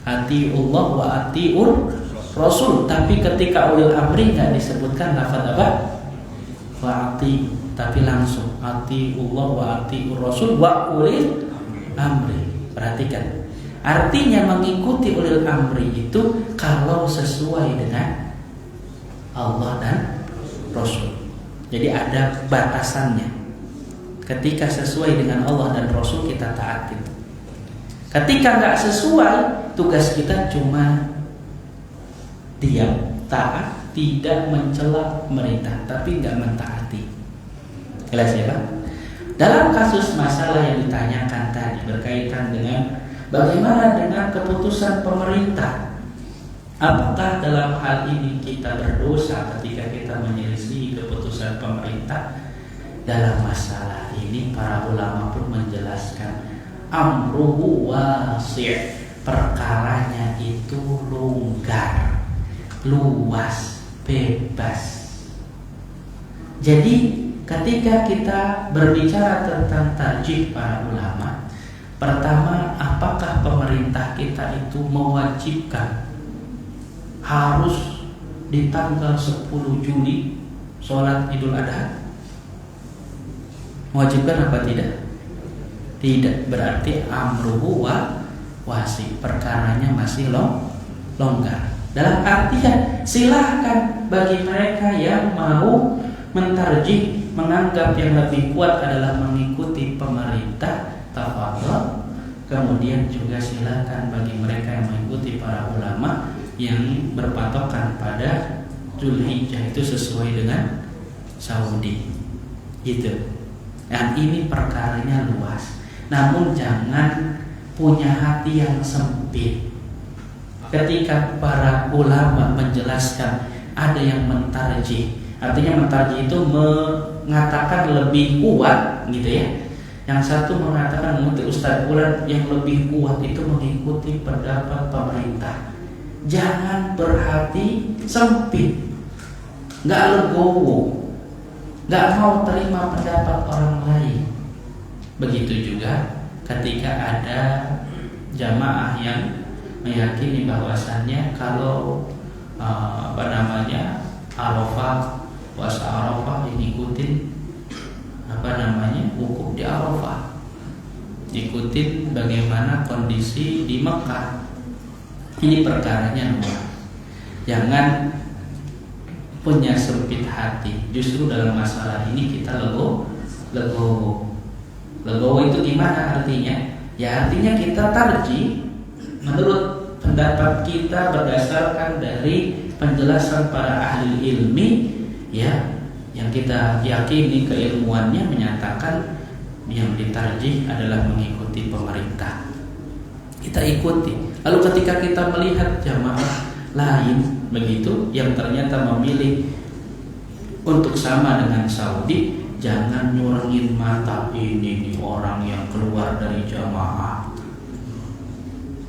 Atiullah wa atiur rasul, tapi ketika ulil amri nggak disebutkan lafaz apa? Wa ati, tapi langsung atiullah wa atiur rasul wa ulil amri. Perhatikan. Artinya mengikuti ulil amri itu kalau sesuai dengan Allah dan Rasul. Jadi ada batasannya. Ketika sesuai dengan Allah dan Rasul kita taatin. Ketika nggak sesuai, tugas kita cuma diam, taat, tidak mencela pemerintah, tapi nggak mentaati. Jelas ya Pak? Dalam kasus masalah yang ditanyakan tadi berkaitan dengan bagaimana dengan keputusan pemerintah? Apakah dalam hal ini kita berdosa ketika kita menyelisih keputusan pemerintah? Dalam masalah ini para ulama pun menjelaskan amruhu wasi', perkaranya itu longgar, luas, bebas. Jadi ketika kita berbicara tentang tarjih para ulama, pertama, apakah pemerintah kita itu mewajibkan harus di tanggal 10 Juli sholat Idul Adha? Mewajibkan apa tidak? Tidak, berarti amruhu wasi, perkaranya masih longgar. Dalam artian silahkan bagi mereka yang mau mentarjih, menganggap yang lebih kuat adalah mengikuti pemerintah, tafadhol. Kemudian juga silakan bagi mereka yang mengikuti para ulama yang berpatokan pada Zulhijjah itu sesuai dengan Saudi gitu. Dan ini perkaranya luas. Namun jangan punya hati yang sempit. Ketika para ulama menjelaskan, ada yang mentarjih. Artinya mentarjih itu mengatakan lebih kuat gitu ya. Yang satu mengatakan mengikuti Ustadz Fulan, yang lebih kuat itu mengikuti pendapat pemerintah. Jangan berhati sempit, nggak legowo, nggak mau terima pendapat orang lain. Begitu juga ketika ada jamaah yang meyakini bahwasannya kalau Arafah, puasa Arafah yang ikutin wukuf di Arafah, ikutin bagaimana kondisi di Mekah. Ini perkaranya luas. Jangan punya sempit hati. Justru dalam masalah ini kita legowo. Legowo itu gimana artinya? Ya artinya kita tarjih menurut pendapat kita berdasarkan dari penjelasan para ahli ilmi ya, yang kita yakini keilmuannya menyatakan yang ditarjih adalah mengikuti pemerintah. Kita ikuti. Lalu ketika kita melihat jamaah lain begitu yang ternyata memilih untuk sama dengan Saudi, jangan nyurangin mata. Ini nih orang yang keluar dari jamaah,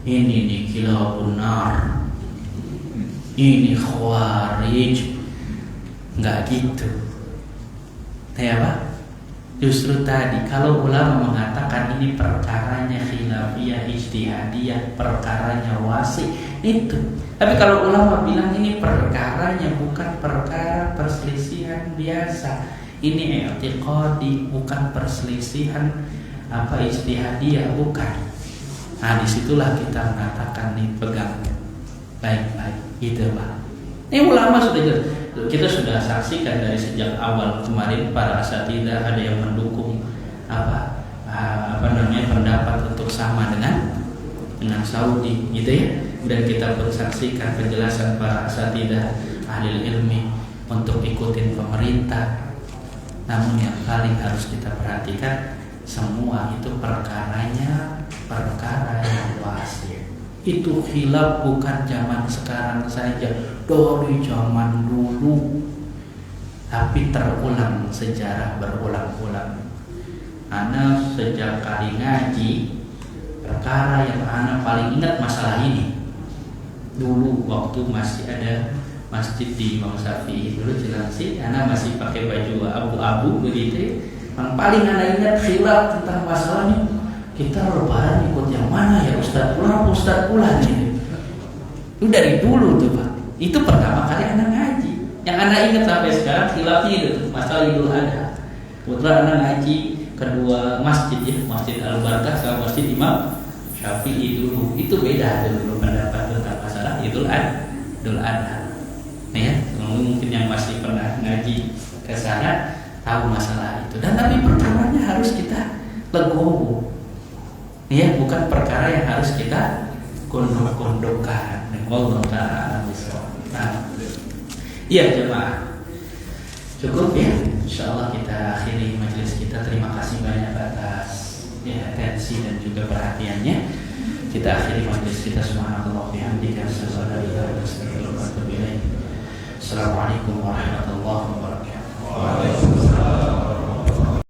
ini nih kilabun nar, ini khawarij. Nggak gitu. Ya Pak? Justru tadi kalau ulama mengatakan ini perkaranya khilafiyah ijtihadiyah, perkaranya wasi, itu. Tapi kalau ulama bilang ini perkaranya bukan perkara perselisihan biasa, ini i'tiqadi, bukan perselisihan ijtihadiyah, bukan. Nah disitulah kita mengatakan nih pegang baik-baik, gitu Pak. Ini ulama sudah jelas. Kita sudah saksikan dari sejak awal kemarin para asatidzah ada yang mendukung pendapat untuk sama dengan Saudi, gitu ya. Dan kita pun saksikan penjelasan para asatidzah ahli ilmi untuk ikutin pemerintah. Namun yang paling harus kita perhatikan, semua itu perkaranya perkara yang wasi. Itu khilaf bukan zaman sekarang saja, dari zaman dulu. Tapi terulang, sejarah berulang-ulang. Ana sejak kali ngaji, perkara yang ana paling ingat masalah ini. Dulu waktu masih ada masjid di Imam Syafi'i dulu Cilangsi, ana masih pakai baju abu-abu begitu. Yang paling ana ingat khilaf tentang masalahnya. Kita lebaran ikut yang mana ya, Ustadz Fulan ini. Itu dari dulu tuh Pak. Itu pertama kali anak ngaji. Yang anak ingat sampai sekarang khilafnya itu masalah Idul Adha. Kebetulan anak ngaji kedua masjid ya, Masjid Al-Barakah sama Masjid Imam Syafi'i dulu. Itu beda dulu pendapat tentang masalah Idul Adha. Ya, mungkin yang masih pernah ngaji ke sana tahu masalah itu. Dan tapi perkaranya harus kita legowo. Ya, bukan perkara yang harus kita gondok-gondokkan. Allah Ta'ala bisawab. Nah, iya jemaah, cukup ya. InsyaAllah kita akhiri majelis kita. Terima kasih banyak atas atensi dan juga perhatiannya. Kita akhiri majelis kita. Subhanallah bihamdika, asyhadu an la ilaha illa anta, astaghfiruka wa atubu ilaik. Assalamualaikum warahmatullahi wabarakatuh. Waalaikumsalam.